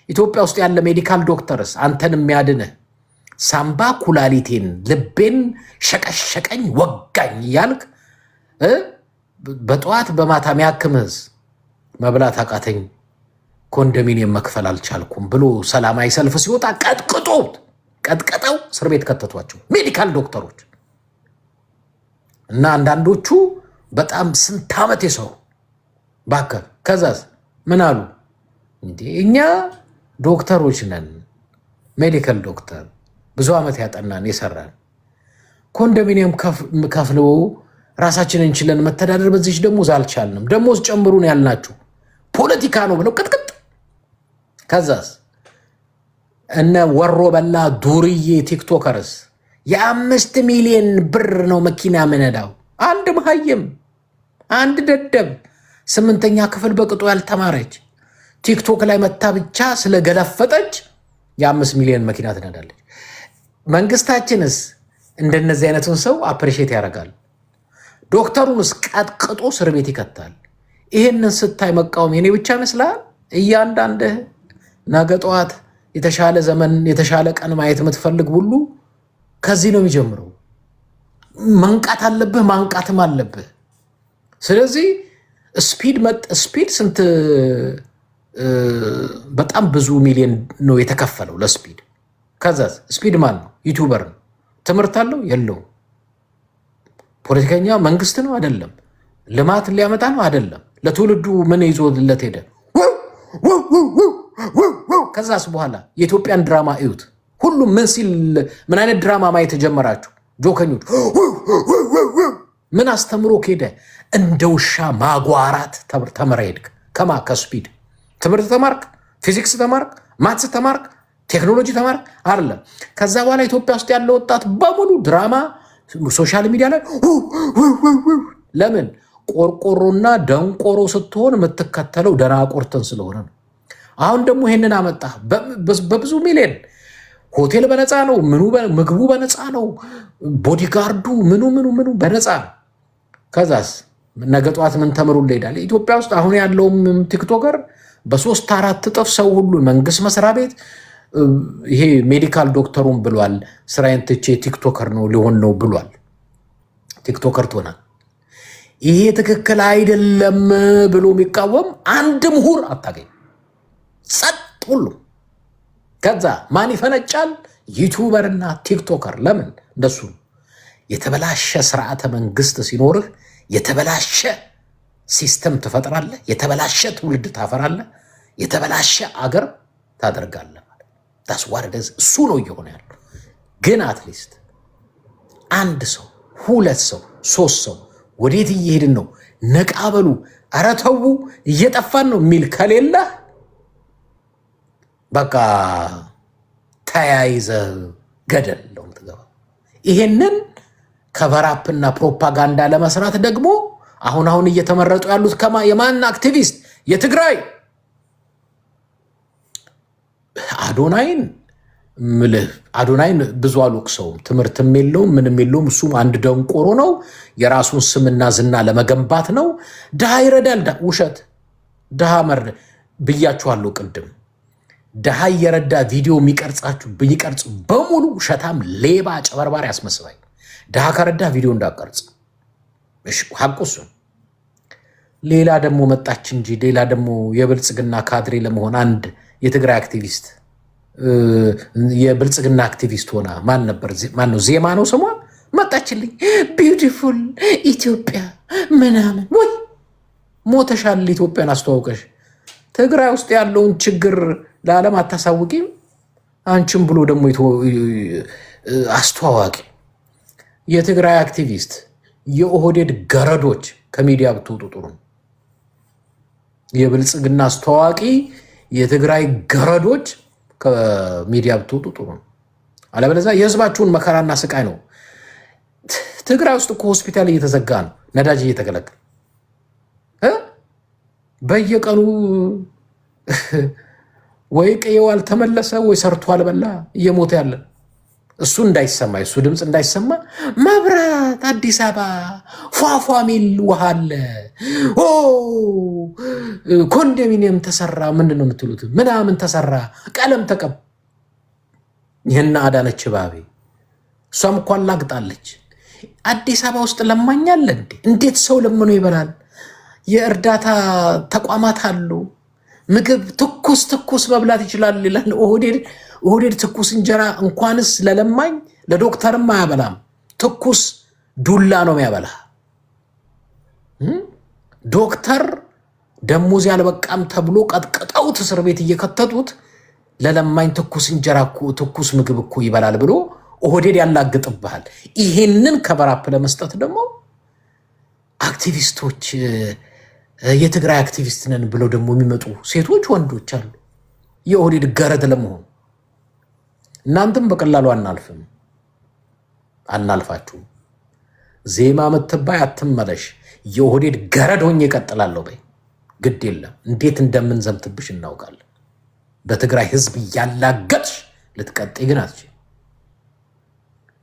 ኢትዮጵያ ውስጥ ያለ ሜዲካል ዶክተርስ አንተን የሚያድንህ ሳምባ ኩላሊቴን ልቤን ሸቀሸቀኝ ወጋኝ እያልክ በጠዋት በማታ ሚያክምህስ መብላት አቃተኝ ኮንዶሚኒየም መክፈል አልቻልኩም ብሎ ሰላማዊ ሰልፍ ሲወጣ ቀጥቅጠው እስር ቤት ከተቷቸው ሜዲካል ዶክተሮች እና አንዳንዶቹ በጣም ስንት ዓመት የሰሩ ባከ። ከዛስ ምን አሉ? እንዴ እኛ ዶክተሮች ነን፣ ሜዲካል ዶክተር ብዙ ዓመት ያጠናን የሰራን ኮንዶሚኒየም ከፍለው ራሳችንን እንችለን መተዳደር በዚህ ደሞዝ አልቻልንም፣ ደሞዝ ጨምሩን ያልናችሁ ፖለቲካ ነው ብለው ቅጥቅጥ። ከዛስ እነ ወሮ በላ ዱርዬ ቲክቶከርስ የ5 ሚሊዮን ብር ነው መኪና ምነዳው። አንድ መሀይም አንድ ደደብ 8ኛ ክፍል በቅጡ ያልተማረች ቲክቶክ ላይ መታ ብቻ ስለገለፈጠች የ5 ሚሊዮን መኪና ትነዳለች። መንግስታችንስ እንደነዚህ አይነቱን ሰው አፕሪሼት ያደርጋል። ዶክተሩንስ ቀጥቅጦ እስር ቤት ይከታል። ይሄንን ስታይ መቃወም የኔ ብቻ ይመስላል? እያንዳንድህ ነገ ጠዋት የተሻለ ዘመን የተሻለ ቀን ማየት የምትፈልግ ሁሉ ከዚህ ነው የሚጀምረው። መንቃት አለብህ፣ ማንቃትም አለብህ። ስለዚህ ስፒድ ስንት በጣም ብዙ ሚሊዮን ነው የተከፈለው ለስፒድ። ከዛ ስፒድ ማን ነው? ዩቲዩበር ነው። ትምህርት አለው የለውም? ፖለቲከኛ መንግስት ነው አይደለም? ልማት ሊያመጣ ነው አይደለም? ለትውልዱ ምን ይዞለት ሄደ? ከዛስ በኋላ የኢትዮጵያን ድራማ እዩት። ሁሉም ምን ሲል ምን አይነት ድራማ ማየት ጀመራችሁ? ጆከኞች ምን አስተምሮ ከሄደ እንደ ውሻ ማጓራት ተመራ ሄድክ። ከማ ከስፒድ ትምህርት ተማርክ፣ ፊዚክስ ተማርክ፣ ማትስ ተማርክ፣ ቴክኖሎጂ ተማርክ አይደለም። ከዛ በኋላ ኢትዮጵያ ውስጥ ያለው ወጣት በሙሉ ድራማ ሶሻል ሚዲያ ላይ ለምን? ቆርቆሮና ደንቆሮ ስትሆን የምትከተለው ደናቆርትን ስለሆነ ነው። አሁን ደግሞ ይሄንን አመጣ። በብዙ ሚሊዮን ሆቴል በነፃ ነው፣ ምግቡ በነፃ ነው፣ ቦዲጋርዱ ምኑ በነፃ ነው። ከዛስ ነገ ጠዋት ምን ተምሩ ይሄዳል? ኢትዮጵያ ውስጥ አሁን ያለውም ቲክቶከር በ3-4 እጥፍ ሰው ሁሉ መንግስት መስሪያ ቤት ይሄ ሜዲካል ዶክተሩን ብሏል፣ ስራዬን ትቼ ቲክቶከር ነው ሊሆን ነው ብሏል። ቲክቶከር ትሆናል። ይሄ ትክክል አይደለም ብሎ የሚቃወም አንድ ምሁር አታገኝ። ጸጥ ሁሉ። ከዛ ማን ይፈነጫል? ዩቲዩበርና ቲክቶከር። ለምን እንደሱ የተበላሸ ስርዓተ መንግስት ሲኖርህ የተበላሸ ሲስተም ትፈጥራለህ፣ የተበላሸ ትውልድ ታፈራለህ፣ የተበላሸ አገር ታደርጋለህ ማለት ዳስ ዋርደዝ። እሱ ነው እየሆነ ያለው። ግን አትሊስት አንድ ሰው 2 ሰው 3 ሰው ወዴት እየሄድን ነው ነቃ በሉ ኧረ ተው እየጠፋን ነው የሚል ከሌለ በቃ ተያይዘ ገደል ነው የምትገባው። ይሄንን ከቨራፕና ፕሮፓጋንዳ ለመስራት ደግሞ አሁን እየተመረጡ ያሉት የማን አክቲቪስት? የትግራይ አዶናይን ምልህ አዶናይን ብዙ አልወቅሰውም። ትምህርትም የለውም ምንም የለውም። እሱም አንድ ደንቆሮ ነው። የራሱን ስምና ዝና ለመገንባት ነው። ድሃ ይረዳል። ውሸት። ድሃ ብያችኋለሁ ቅድም። ድሃ እየረዳ ቪዲዮ የሚቀርጽ በሙሉ ውሸታም፣ ሌባ፣ ጨበርባሪ፣ አስመስባይ። ድሃ ከረዳ ቪዲዮ እንዳቀርጽ ሀቁ እሱ። ሌላ ደግሞ መጣች እንጂ ሌላ ደግሞ የብልጽግና ካድሬ ለመሆን አንድ የትግራይ አክቲቪስት የብልጽግና አክቲቪስት ሆና ማን ነው? ዜማ ነው ስሟ። መጣችልኝ። ቢዩቲፉል ኢትዮጵያ ምናምን። ወይ ሞተሻል። ኢትዮጵያን አስተዋውቀሽ ትግራይ ውስጥ ያለውን ችግር ለዓለም አታሳውቂም? አንቺም ብሎ ደግሞ አስተዋዋቂ የትግራይ አክቲቪስት የኦህዴድ ገረዶች ከሚዲያ ብትወጡ ጥሩ ነው። የብልጽግና አስተዋዋቂ የትግራይ ገረዶች ከሚዲያ ብትወጡ ጥሩ ነው። አለበለዚያ የህዝባችሁን መከራና ስቃይ ነው። ትግራይ ውስጥ እኮ ሆስፒታል እየተዘጋ ነው፣ ነዳጅ እየተከለከለ በየቀኑ ወይ ቀየው አልተመለሰ ወይ ሰርቶ አልበላ እየሞተ ያለ እሱ እንዳይሰማ እሱ ድምፅ እንዳይሰማ መብራት አዲስ አበባ ፏፏ ሚል ውሃ አለ። ኮንዶሚኒየም ተሰራ፣ ምንድን ነው የምትሉት? ምናምን ተሰራ፣ ቀለም ተቀብ። ይህና አዳነች ባቤ እሷም እኮ አላግጣለች። አዲስ አበባ ውስጥ ለማኛለ እንዴ? እንዴት ሰው ለምኖ ይበላል? የእርዳታ ተቋማት አሉ። ምግብ ትኩስ መብላት ይችላል ይላል ኦህዴድ። ትኩስ እንጀራ እንኳንስ ለለማኝ ለዶክተርም አያበላም። ትኩስ ዱላ ነው የሚያበላ። ዶክተር ደሞዝ ያልበቃም ተብሎ ቀጥቀጠውት እስር ቤት እየከተቱት ለለማኝ ትኩስ እንጀራ ትኩስ ምግብ እኮ ይበላል ብሎ ኦህዴድ ያላግጥብሃል። ይሄንን ከበራፕ ለመስጠት ደግሞ አክቲቪስቶች የትግራይ አክቲቪስት ነን ብለው ደግሞ የሚመጡ ሴቶች ወንዶች አሉ። የኦህዴድ ገረድ ለመሆን እናንተም በቀላሉ አናልፋችሁም። ዜማ ምትባይ አትመለሽ። የኦህዴድ ገረድ ሆኜ እቀጥላለሁ በይ። ግድ የለም እንዴት እንደምንዘምትብሽ እናውቃለን። በትግራይ ህዝብ እያላገጥሽ ልትቀጥይ ግን አትችይም።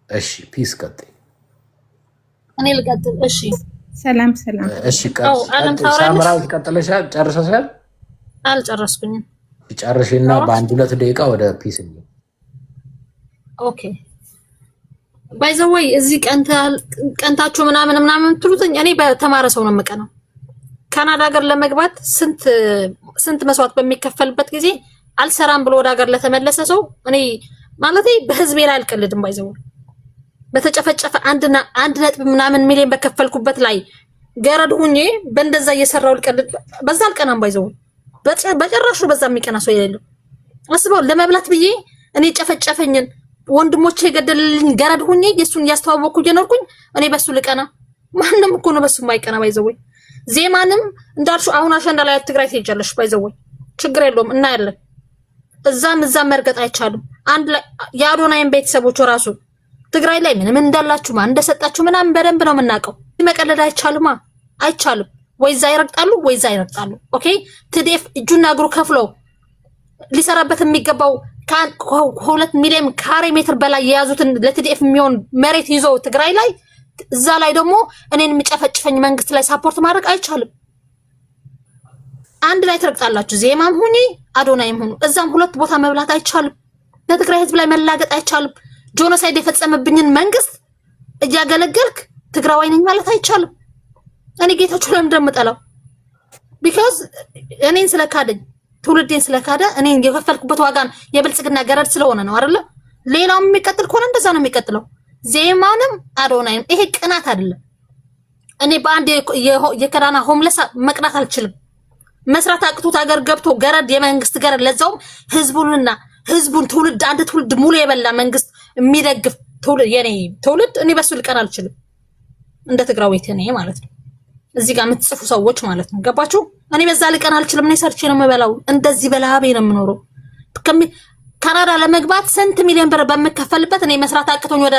እሺ ፒስ ቀጥይ። እኔ ልቀጥል። እሺ ሰላም። እሺ ሳምራዊት ቀጥለሻል? ጨርሰሻል? አልጨረስኩኝም። ጨርሽና በ1-2 ደቂቃ ወደ ፒስ ነው። ኦኬ ባይ ዘ ወይ እዚህ ቀንታችሁ ምናምን የምትሉትኝ እኔ በተማረ ሰው ነው የምቀነው። ካናዳ ሀገር ለመግባት ስንት መስዋዕት በሚከፈልበት ጊዜ አልሰራም ብሎ ወደ ሀገር ለተመለሰ ሰው እኔ ማለቴ በህዝቤ ላይ አልቀልድም። ባይ ዘ ወይ በተጨፈጨፈ 1 ምናምን ሚሊዮን በከፈልኩበት ላይ ገረድ ሁኜ በእንደዛ እየሰራው ልቀልድ በዛ አልቀናም። ባይ ዘ ወይ በጨራሹ በዛ የሚቀና ሰው የሌለው አስበው። ለመብላት ብዬ እኔ ጨፈጨፈኝን ወንድሞቼ የገደልልኝ ገረድ ሁኜ የሱን ያስተዋወቅኩ እየኖርኩኝ እኔ በሱ ልቀና? ማንንም እኮ ነው በሱ የማይቀና። ባይ ዘ ወይ ዜማንም እንዳልሹ አሁን አሸንዳ ላይ ትግራይ ትሄጃለሽ። ባይ ዘ ወይ ችግር የለውም እናያለን። እዛም መርገጥ አይቻልም። አንድ ላይ የአዶናይን ቤተሰቦች ራሱ ትግራይ ላይ ምን እንዳላችሁ ማን እንደሰጣችሁ ምናምን በደንብ ነው የምናውቀው። መቀለድ አይቻልም። ወይ ዛ ይረግጣሉ ወይ ዛ ይረግጣሉ። ኦኬ ትዴፍ እጁና እግሩ ከፍሎ ሊሰራበት የሚገባው 2 ሚሊዮን ካሬ ሜትር በላይ የያዙትን ለቲዲኤፍ የሚሆን መሬት ይዞ ትግራይ ላይ እዛ ላይ ደግሞ እኔን የሚጨፈጭፈኝ መንግስት ላይ ሳፖርት ማድረግ አይቻልም። አንድ ላይ ትረግጣላችሁ። ዜማም ሁኚ አዶናይም ሁኑ እዛም ሁለት ቦታ መብላት አይቻልም። ለትግራይ ህዝብ ላይ መላገጥ አይቻልም። ጆኖሳይድ የፈጸመብኝን መንግስት እያገለገልክ ትግራዋይ ነኝ ማለት አይቻልም። እኔ ጌታቸው ለምን እንደምጠላው ቢኮዝ እኔን ስለካደኝ ትውልዴን ስለካደ እኔን የከፈልኩበት ዋጋን የብልጽግና ገረድ ስለሆነ ነው አይደለ? ሌላውም የሚቀጥል ከሆነ እንደዛ ነው የሚቀጥለው። ዜማንም አዶናይም ይሄ ቅናት አይደለም። እኔ በአንድ የከዳና ሆምለስ መቅናት አልችልም። መስራት አቅቶት ሀገር ገብቶ ገረድ የመንግስት ገረድ ለዛውም ህዝቡን ትውልድ አንድ ትውልድ ሙሉ የበላ መንግስት የሚደግፍ ትውልድ የኔ ትውልድ እኔ በሱ ልቀን አልችልም። እንደ ትግራዊት እኔ ማለት ነው። እዚህ ጋር የምትጽፉ ሰዎች ማለት ነው ገባችሁ? እኔ በዛ ልቀን አልችልም። እኔ ሰርቼ ነው የምበላው። እንደዚህ በላቤ ነው የምኖረው። ካናዳ ለመግባት ስንት ሚሊዮን ብር በምከፈልበት እኔ መስራት አቅቶኝ ወደ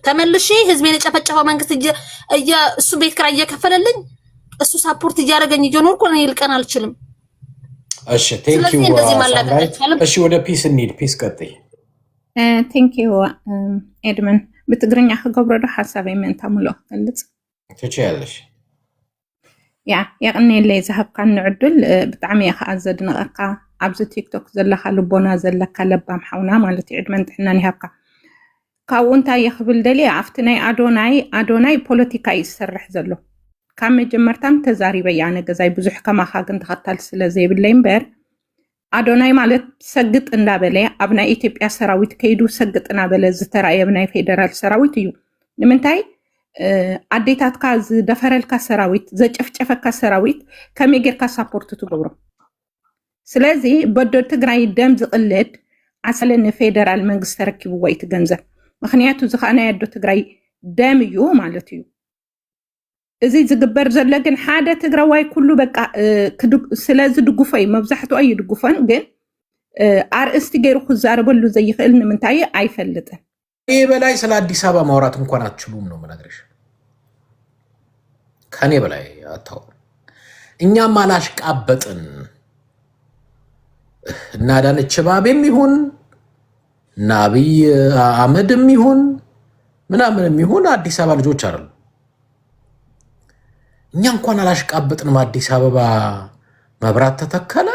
ተመልሼ ህዝቤን የጨፈጨፈው መንግስት እሱ ቤት ኪራይ እየከፈለልኝ እሱ ሳፖርት እያደረገኝ እየኖርኩ እኔ ልቀን አልችልም። እሺ ቴንክ ዩ። እሺ ወደ ፒስ እንሂድ። ፒስ ቀጥይ። ቴንክ ዩ ኤድመን። ብትግርኛ ክገብሮ ዶ ሓሳበይ ምእንታ ሙሉእ ክገልጽ ትችያለሽ? ያ የቅኔለይ ዝሃብካ ንዕድል ብጣዕሚ እየ ከዓ ዘድንቐካ ኣብዚ ቲክቶክ ዘለካ ልቦና ዘለካ ለባም ሓውና ማለት እዩ። ዕድመን ጥሕናን ይሃብካ። ካብኡ እንታይ እየ ክብል ደልየ ኣብቲ ናይ ኣዶናይ ፖለቲካ እዩ ዝሰርሕ ዘሎ ካብ መጀመርታም ተዛሪበ ኣነ ገዛይ ብዙሕ ከማኻ ግን ተኸታል ስለ ዘይብለይ እምበር ኣዶናይ ማለት ሰግጥ እንዳበለ ኣብ ናይ ኢትዮጵያ ሰራዊት ከይዱ ሰግጥ እናበለ ዝተራእየ ናይ ፌደራል ሰራዊት እዩ። ንምንታይ ኣዴታትካ ዝደፈረልካ ሰራዊት ዘጨፍጨፈካ ሰራዊት ከመይ ጌርካ ሳፖርት ትገብሮ? ስለዚ በዶ ትግራይ ደም ዝቕልድ ዓሰለ ንፌደራል መንግስት ተረኪብዎ እዩ ትገንዘብ። ምክንያቱ እዚ ከዓ ናይ ኣዶ ትግራይ ደም እዩ ማለት እዩ። እዚ ዝግበር ዘሎ ግን ሓደ ትግራዋይ ኩሉ በቃ ስለዚ ድጉፎ እዩ መብዛሕትኡ ይድጉፎን ግን ኣርእስቲ ገይሩ ክዛረበሉ ዘይኽእል ንምንታይ ኣይፈልጥን። ይህ በላይ ስለ አዲስ አበባ ማውራት እንኳን አትችሉም ነው የምነግርሽ። ከኔ በላይ አታውሩ። እኛም አላሽቃበጥን እና አዳነች አቤቤም ይሁን እና አብይ አህመድም ይሁን ምናምንም ይሁን አዲስ አበባ ልጆች አይደሉ። እኛ እንኳን አላሽቃበጥንም። አዲስ አበባ መብራት ተተከለ፣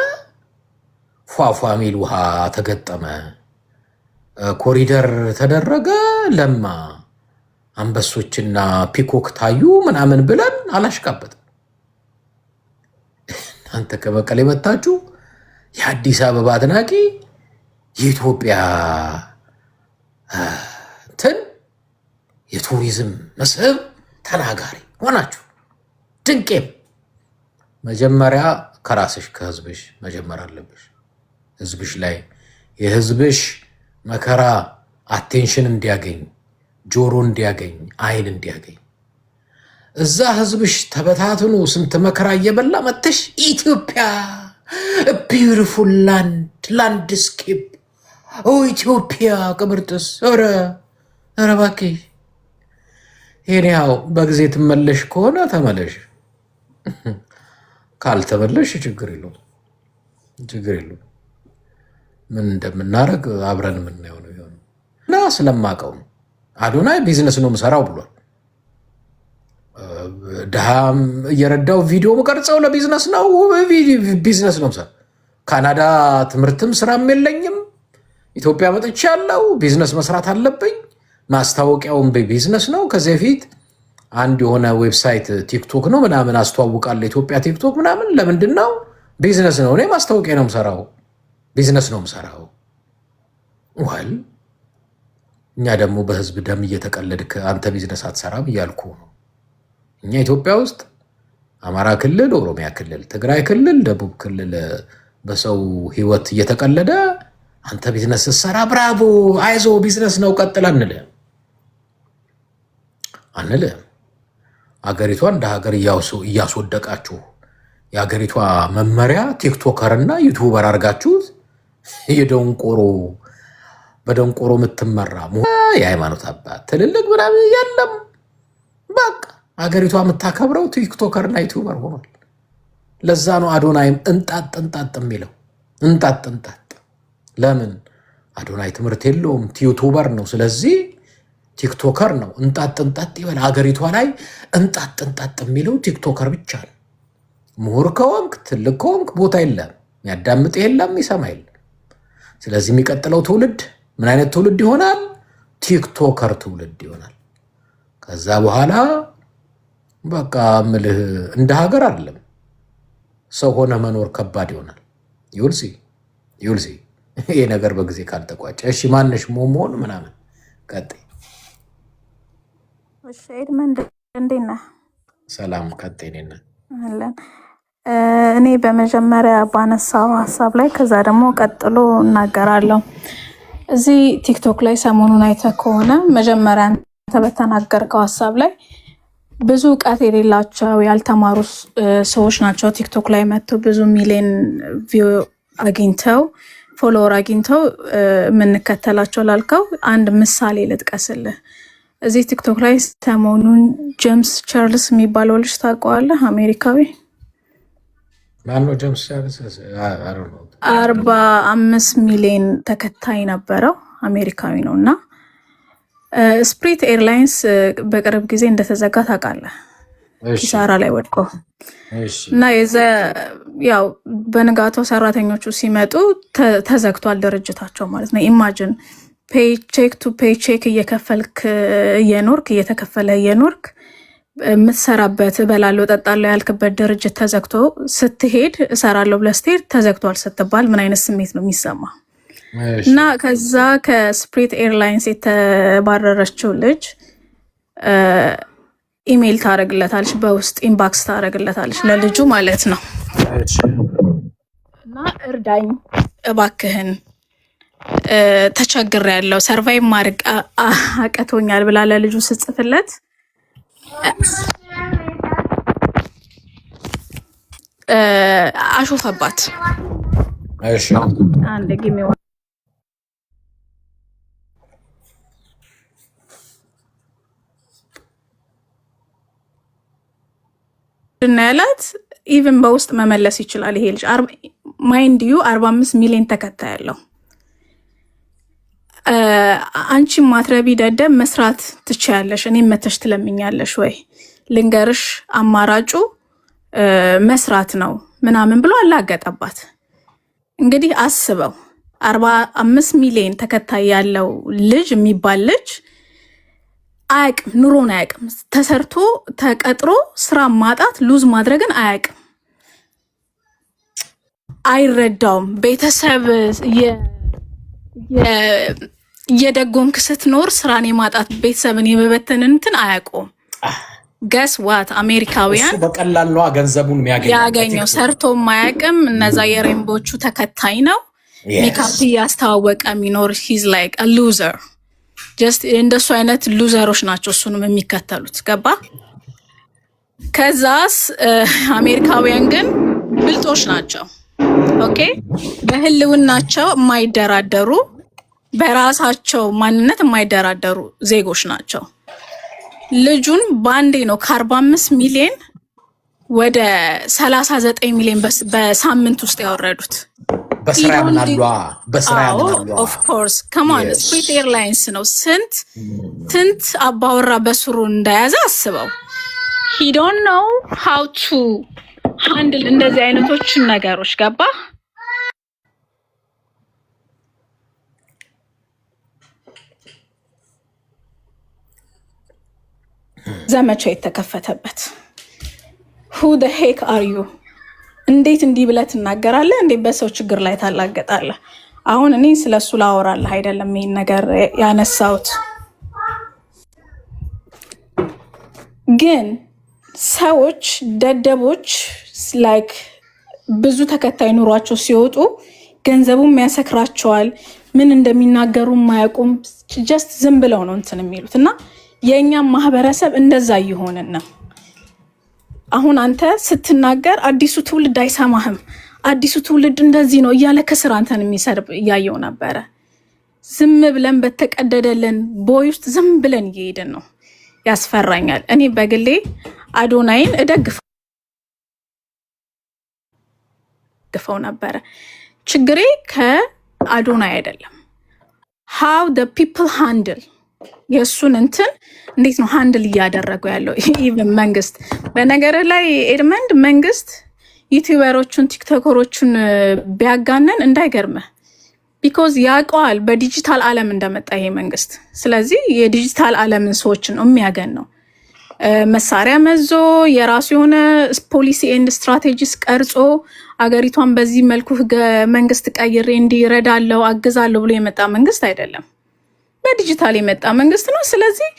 ፏፏ ሚል ውሃ ተገጠመ፣ ኮሪደር ተደረገ፣ ለማ አንበሶችና ፒኮክ ታዩ ምናምን ብለን አላሽቃበጥም። እናንተ ከመቀሌ መጣችሁ የአዲስ አበባ አድናቂ የኢትዮጵያ የቱሪዝም መስህብ ተናጋሪ ሆናችሁ ድንቄም። መጀመሪያ ከራስሽ ከህዝብሽ መጀመር አለብሽ። ህዝብሽ ላይ የህዝብሽ መከራ አቴንሽን እንዲያገኝ፣ ጆሮ እንዲያገኝ፣ አይን እንዲያገኝ እዛ ህዝብሽ ተበታትኖ ስንት መከራ እየበላ መጥተሽ ኢትዮጵያ ቢዩቲፉል ላንድስኬፕ ኢትዮጵያ ቅብርጥስ ኧረ እባክሽ ይሄኛው በጊዜ ትመለሽ ከሆነ ተመለሽ፣ ካልተመለሽ ችግር የለውም። ምን እንደምናረግ አብረን የምናየው ነው ይሆን እና ስለማቀው አዶናይ ቢዝነስ ነው የምሰራው ብሏል። ድሃም እየረዳው ቪዲዮ መቀርጸው ለቢዝነስ ነው፣ ቢዝነስ ነው የምሰራው። ካናዳ ትምህርትም ስራም የለኝም፣ ኢትዮጵያ መጥቻለሁ፣ ቢዝነስ መስራት አለብኝ። ማስታወቂያውን በቢዝነስ ነው። ከዚህ በፊት አንድ የሆነ ዌብሳይት ቲክቶክ ነው ምናምን አስተዋውቃለሁ፣ ኢትዮጵያ ቲክቶክ ምናምን። ለምንድን ነው? ቢዝነስ ነው። እኔ ማስታወቂያ ነው የምሰራው፣ ቢዝነስ ነው የምሰራው። ወል እኛ ደግሞ በህዝብ ደም እየተቀለድክ አንተ ቢዝነስ አትሰራም እያልኩ ነው። እኛ ኢትዮጵያ ውስጥ አማራ ክልል፣ ኦሮሚያ ክልል፣ ትግራይ ክልል፣ ደቡብ ክልል በሰው ህይወት እየተቀለደ አንተ ቢዝነስ ስትሰራ ብራቮ አይዞ ቢዝነስ ነው ቀጥል አንልም። አገሪቷ እንደ ሀገር እያስወደቃችሁ የሀገሪቷ መመሪያ ቲክቶከር እና ዩቲዩበር አድርጋችሁት በደንቆሮ የምትመራ የሃይማኖት አባት ትልልቅ ምናምን የለም። በቃ ሀገሪቷ የምታከብረው ቲክቶከር እና ዩቲዩበር ሆኗል። ለዛ ነው አዶናይም እንጣጥ የሚለው እንጣጥ ለምን አዶናይ ትምህርት የለውም ዩቲዩበር ነው ስለዚህ ቲክቶከር ነው እንጣጥ ይበል ሀገሪቷ ላይ እንጣጥ የሚለው ቲክቶከር ብቻ ነው ምሁር ከሆንክ ትልቅ ከሆንክ ቦታ የለም የሚያዳምጥ የለም የሚሰማ የለም ስለዚህ የሚቀጥለው ትውልድ ምን አይነት ትውልድ ይሆናል ቲክቶከር ትውልድ ይሆናል ከዛ በኋላ በቃ ምልህ እንደ ሀገር አይደለም ሰው ሆነ መኖር ከባድ ይሆናል ይውልሲ ይሄ ነገር በጊዜ ካልተቋጨ እሺ ማነሽ ሞሞን ምናምን ቀጥይ እሺ ኤድመንድ እንዴት ነህ ሰላም ቀጥይ ነኝ አለን እኔ በመጀመሪያ ባነሳው ሐሳብ ላይ ከዛ ደግሞ ቀጥሎ እናገራለሁ እዚህ ቲክቶክ ላይ ሰሞኑን አይተህ ከሆነ መጀመሪያ ተበተናገርከው ሐሳብ ላይ ብዙ ዕውቀት የሌላቸው ያልተማሩ ሰዎች ናቸው ቲክቶክ ላይ መጥተው ብዙ ሚሊዮን ቪው አግኝተው ፎሎወር አግኝተው የምንከተላቸው ላልከው አንድ ምሳሌ ልጥቀስልህ እዚህ ቲክቶክ ላይ ሰሞኑን ጄምስ ቻርልስ የሚባለው ልጅ ታውቀዋለህ አሜሪካዊ ማነው ጄምስ ቻርልስ 45 ሚሊዮን ተከታይ ነበረው አሜሪካዊ ነውና ስፕሪት ኤርላይንስ በቅርብ ጊዜ እንደተዘጋ ታውቃለህ ኪሳራ ላይ ወድቆ እና ያው በንጋታው ሰራተኞቹ ሲመጡ ተዘግቷል ድርጅታቸው ማለት ነው ኢማጂን ፔይቼክ ቱ ፔይቼክ እየተከፈለ የኖርክ የምትሰራበት በላለው ጠጣለው ያልክበት ድርጅት ተዘግቶ ስትሄድ እሰራለሁ ብለህ ስትሄድ ተዘግቷል ስትባል ምን አይነት ስሜት ነው የሚሰማ እና ከዛ ከስፕሪት ኤርላይንስ የተባረረችው ልጅ ኢሜል ታረግለታለች በውስጥ ኢንባክስ ታረግለታለች ለልጁ ማለት ነው እና እርዳኝ እባክህን ተቸግሬያለሁ ሰርቫይቭ ማድረግ አቅቶኛል ብላ ለልጁ ስትጽፍለት አሾፈባት እሺ አንድ ጊዜ እናያላት ኢቭን በውስጥ መመለስ ይችላል ይሄ ልጅ ማይንድ ዩ 45 ሚሊዮን ተከታይ ያለው አንቺ ማትረቢ ደደብ መስራት ትችያለሽ እኔ መተሽ ትለምኛለሽ ወይ ልንገርሽ አማራጩ መስራት ነው ምናምን ብሎ አላገጠባት እንግዲህ አስበው 45 ሚሊዮን ተከታይ ያለው ልጅ የሚባል ልጅ አያቅም ኑሮን አያቅም ተሰርቶ ተቀጥሮ ስራ ማጣት ሉዝ ማድረግን አያቅም አይረዳውም ቤተሰብ የደጎምክ ስትኖር ስራን የማጣት ቤተሰብን የመበተን እንትን አያውቁም ገስ ዋት አሜሪካውያን እሱ በቀላል ነው ገንዘቡን ያገኘው ሰርቶ ማያቅም እነዛ የሬንቦቹ ተከታይ ነው ሜካፕ ያስተዋወቀ ሚኖር ሂዝ ላይክ አ ሉዘር ጀስት እንደሱ አይነት ሉዘሮች ናቸው እሱንም የሚከተሉት ገባ ከዛስ አሜሪካውያን ግን ብልጦች ናቸው ኦኬ በህልውናቸው የማይደራደሩ በራሳቸው ማንነት የማይደራደሩ ዜጎች ናቸው ልጁን ባንዴ ነው ከ45 ሚሊዮን ወደ 39 ሚሊዮን በሳምንት ውስጥ ያወረዱት በስራ ያምናሉ ኦፍ ኮርስ ካም ኦን ስፕሪት ኤርላይንስ ነው ስንት አባወራ በስሩ እንደያዘ አስበው he don't know how to handle እንደዚህ አይነቶችን ነገሮች ገባ ዘመቻ የተከፈተበት who the heck are you እንዴት እንዲህ ብለህ ትናገራለህ እንዴት በሰው ችግር ላይ ታላገጣለህ አሁን እኔ ስለሱ ላወራለህ አይደለም ይሄን ነገር ያነሳውት ግን ሰዎች ደደቦች ላይክ ብዙ ተከታይ ኑሯቸው ሲወጡ ገንዘቡም ያሰክራቸዋል ምን እንደሚናገሩ ማያውቁም ጀስት ዝም ብለው ነው እንትን የሚሉት እና የኛም ማህበረሰብ እንደዛ ይሆንና ነው አሁን አንተ ስትናገር አዲሱ ትውልድ አይሰማህም አዲሱ ትውልድ እንደዚህ ነው እያለ ከስራ አንተን የሚሰርብ ያየው ነበር ዝም ብለን በተቀደደልን ቦይ ውስጥ ዝም ብለን እየሄድን ነው ያስፈራኛል እኔ በግሌ አዶናይን እደግፈው ነበር ችግሬ አዶናይ አይደለም። how the people handle የእሱን እንትን እንዴት ነው ሃንድል እያደረገው ያለው ኢቨን መንግስት። በነገር ላይ ኤድመንድ መንግስት ዩቲዩበሮቹን ቲክቶከሮቹን ቢያጋነን እንዳይገርምህ፣ ቢኮዝ ያውቀዋል በዲጂታል ዓለም እንደመጣ ይሄ መንግስት። ስለዚህ የዲጂታል ዓለምን ሰዎችን ነው የሚያገን ነው። መሳሪያ መዞ የራሱ የሆነ ፖሊሲ ኤንድ ስትራቴጂስ ቀርጾ አገሪቷን በዚህ መልኩ ህገ መንግስት ቀይሬ እንዲረዳለው አግዛለሁ ብሎ የመጣ መንግስት አይደለም። በዲጂታል የመጣ መንግስት ነው። ስለዚህ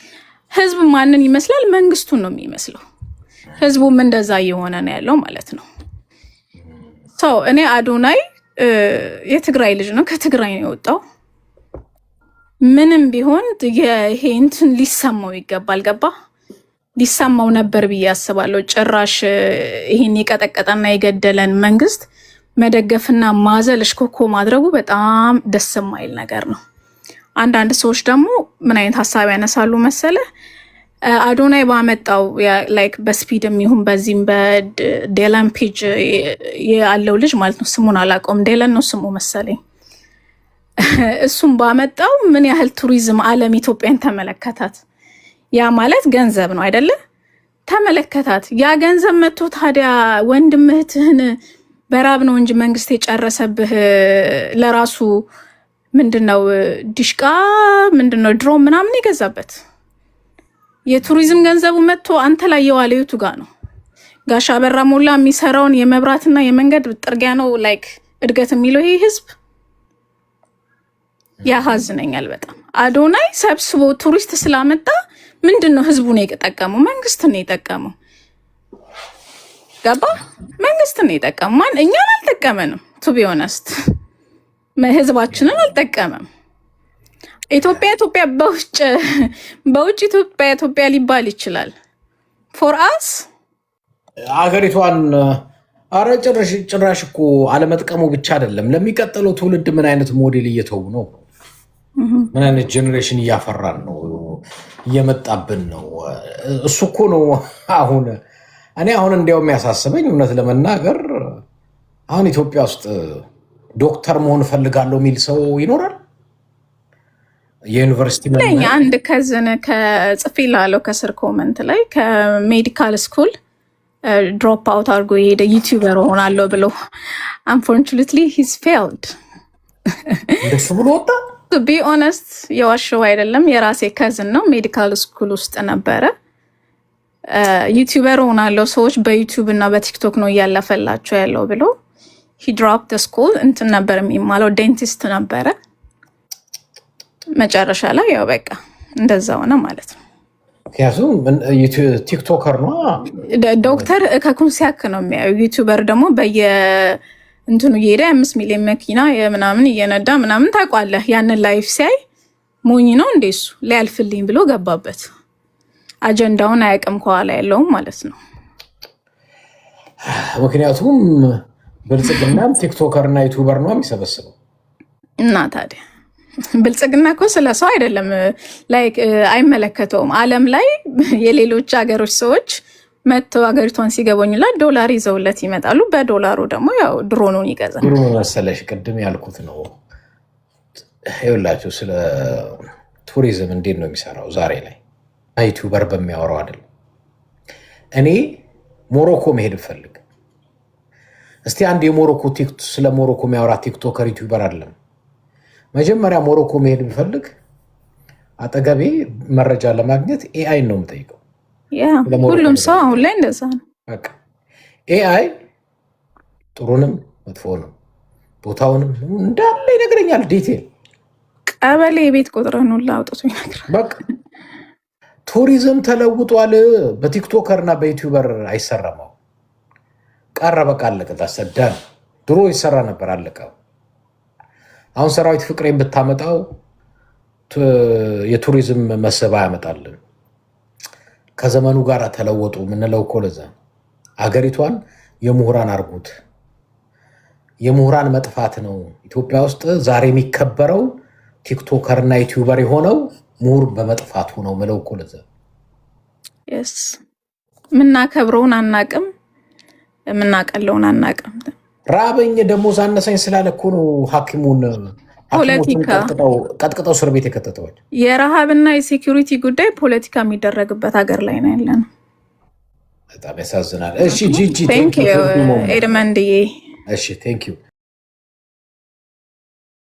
ህዝብ ማንን ይመስላል? መንግስቱን ነው የሚመስለው። ህዝቡም እንደዛ እየሆነ ነው ያለው ማለት ነው። ሰው እኔ አዶናይ የትግራይ ልጅ ነው፣ ከትግራይ ነው የወጣው። ምንም ቢሆን ይሄ እንትን ሊሰማው ይገባል። ገባ? ሊሰማው ነበር ብዬ አስባለሁ። ጭራሽ ይሄን የቀጠቀጠና የገደለን መንግስት መደገፍና ማዘል እሽኮኮ ማድረጉ በጣም ደስ የማይል ነገር ነው። አንዳንድ ሰዎች ደግሞ ምን አይነት ሀሳብ ያነሳሉ መሰለ? አዶናይ ባመጣው ላይክ በስፒድም ይሁን በዚህም በዴለን ፔጅ ያለው ልጅ ማለት ነው፣ ስሙን አላውቀውም፣ ዴለን ነው ስሙ መሰለኝ። እሱም ባመጣው ምን ያህል ቱሪዝም ዓለም ኢትዮጵያን ተመለከታት። ያ ማለት ገንዘብ ነው አይደለ? ተመለከታት። ያ ገንዘብ መጥቶ ታዲያ ወንድም እህትህን በራብ ነው እንጂ መንግስት የጨረሰብህ ለራሱ ምንድነው ዲሽቃ ምንድነው ድሮ ምናምን የገዛበት የቱሪዝም ገንዘቡ መጥቶ አንተ ላይ የዋለ የቱ ጋ ነው? ጋሻ በራ ሞላ የሚሰራውን የመብራትና የመንገድ ጥርጊያ ነው ላይክ እድገት የሚለው ይሄ ህዝብ ያሳዝነኛል በጣም። አዶናይ ሰብስቦ ቱሪስት ስላመጣ ምንድነው ህዝቡን የጠቀመው? መንግስት ነው የጠቀመው። ገባ? መንግስት ነው የጠቀመው። ማን እኛን አልጠቀመንም። ቱ ቢ ኦነስት ህዝባችንን አልጠቀመም። ኢትዮጵያ በውጭ ኢትዮጵያ ሊባል ይችላል። ፎር አስ አገሪቷን አረ ጭራሽ እኮ አለመጥቀሙ ብቻ አይደለም፣ ለሚቀጥለው ትውልድ ምን አይነት ሞዴል እየተው ነው? ምን አይነት ጄኔሬሽን እያፈራን ነው? እየመጣብን ነው። እሱ እኮ ነው አሁን እንዲያው የሚያሳስበኝ እውነት ለመናገር አሁን ኢትዮጵያ ውስጥ ዶክተር መሆን እፈልጋለሁ የሚል ሰው ይኖራል? የዩኒቨርሲቲ አንድ ከዝን ከጽፌ ላለው ከስር ኮመንት ላይ ከሜዲካል ስኩል ድሮፕ አውት አድርጎ የሄደ ዩቲዩበር ሆናለሁ ብሎ አንፎርቹኔትሊ ሂዝ ፌልድ እንደሱ ብሎ ወጣ። ቱ ቢ ኦነስት የዋሸው አይደለም፣ የራሴ ከዝን ነው። ሜዲካል ስኩል ውስጥ ነበረ። ዩቲዩበር ሆናለሁ ሰዎች በዩቲዩብ እና በቲክቶክ ነው እያለፈላቸው ያለው ብሎ ሂ ድሮፕ ደ ስኩል እንትን ነበር የሚማለው ዴንቲስት ነበረ። መጨረሻ ላይ ያው በቃ እንደዛ ሆነ ማለት ነው። ምክንያቱም ቲክቶከር ነው ዶክተር ከኩንሲያክ ነው የሚያዩ። ዩቲዩበር ደግሞ እንትኑ እየሄደ 5 ሚሊዮን መኪና ምናምን እየነዳ ምናምን ታውቋለህ። ያንን ላይፍ ሲያይ ሞኝ ነው እንደሱ ሊያልፍልኝ ብሎ ገባበት። አጀንዳውን አያውቅም ከኋላ ያለውም ማለት ነው። ምክንያቱም ብልጽግናም ቲክቶከር እና ዩቲዩበር ነው የሚሰበስበው። እና ታዲያ ብልጽግና እኮ ስለ ሰው አይደለም፣ ላይክ አይመለከተውም። ዓለም ላይ የሌሎች ሀገሮች ሰዎች መጥተው ሀገሪቷን ሲገበኙላት ዶላር ይዘውለት ይመጣሉ። በዶላሩ ደግሞ ያው ድሮኑን ይገዛል። ድሮ መሰለሽ ቅድም ያልኩት ነው። ይኸውላችሁ ስለ ቱሪዝም እንዴት ነው የሚሰራው ዛሬ ላይ ዩቲዩበር በሚያወራው አይደለም። እኔ ሞሮኮ መሄድ ብፈልግ እስቲ አንድ የሞሮኮ ስለ ሞሮኮ የሚያወራ ቲክቶከር ዩቲዩበር አይደለም። መጀመሪያ ሞሮኮ መሄድ ብፈልግ አጠገቤ መረጃ ለማግኘት ኤአይ ነው የምጠይቀው። ሁሉም ሰው አሁን ላይ እንደዛ ነው። ኤአይ ጥሩንም መጥፎንም ቦታውንም እንዳለ ይነግረኛል። ዲቴል ቀበሌ የቤት ቁጥርን ሁላ አውጥቶ ይነግራል። በቃ ቱሪዝም ተለውጧል። በቲክቶከር እና በዩቲዩበር አይሰራም። ቀረ በቃ አለቀ። ታሰዳን ድሮ ይሰራ ነበር አለቀ። አሁን ሰራዊት ፍቅሬን ብታመጣው የቱሪዝም መስህብ ያመጣልን። ከዘመኑ ጋር ተለወጡ ምንለው እኮ ለዛ አገሪቷን የምሁራን አርጉት። የምሁራን መጥፋት ነው ኢትዮጵያ ውስጥ ዛሬ የሚከበረው ቲክቶከር እና ዩቲዩበር የሆነው ምሁር በመጥፋቱ ነው ምለው እኮ ለዛ ምናከብረውን አናቅም፣ ምናቀለውን አናቅም። ራበኝ ደሞዝ አነሳኝ ስላለ እኮ ነው ሐኪሙን ፖለቲካ ቀጥቅጠው እስር ቤት የከተተዋል። የረሃብና የሴኩሪቲ ጉዳይ ፖለቲካ የሚደረግበት ሀገር ላይ ነው ያለነው። በጣም ያሳዝናል። እሺ ጂጂ ኤድመንድዬ እሺ ቴንክ ዩ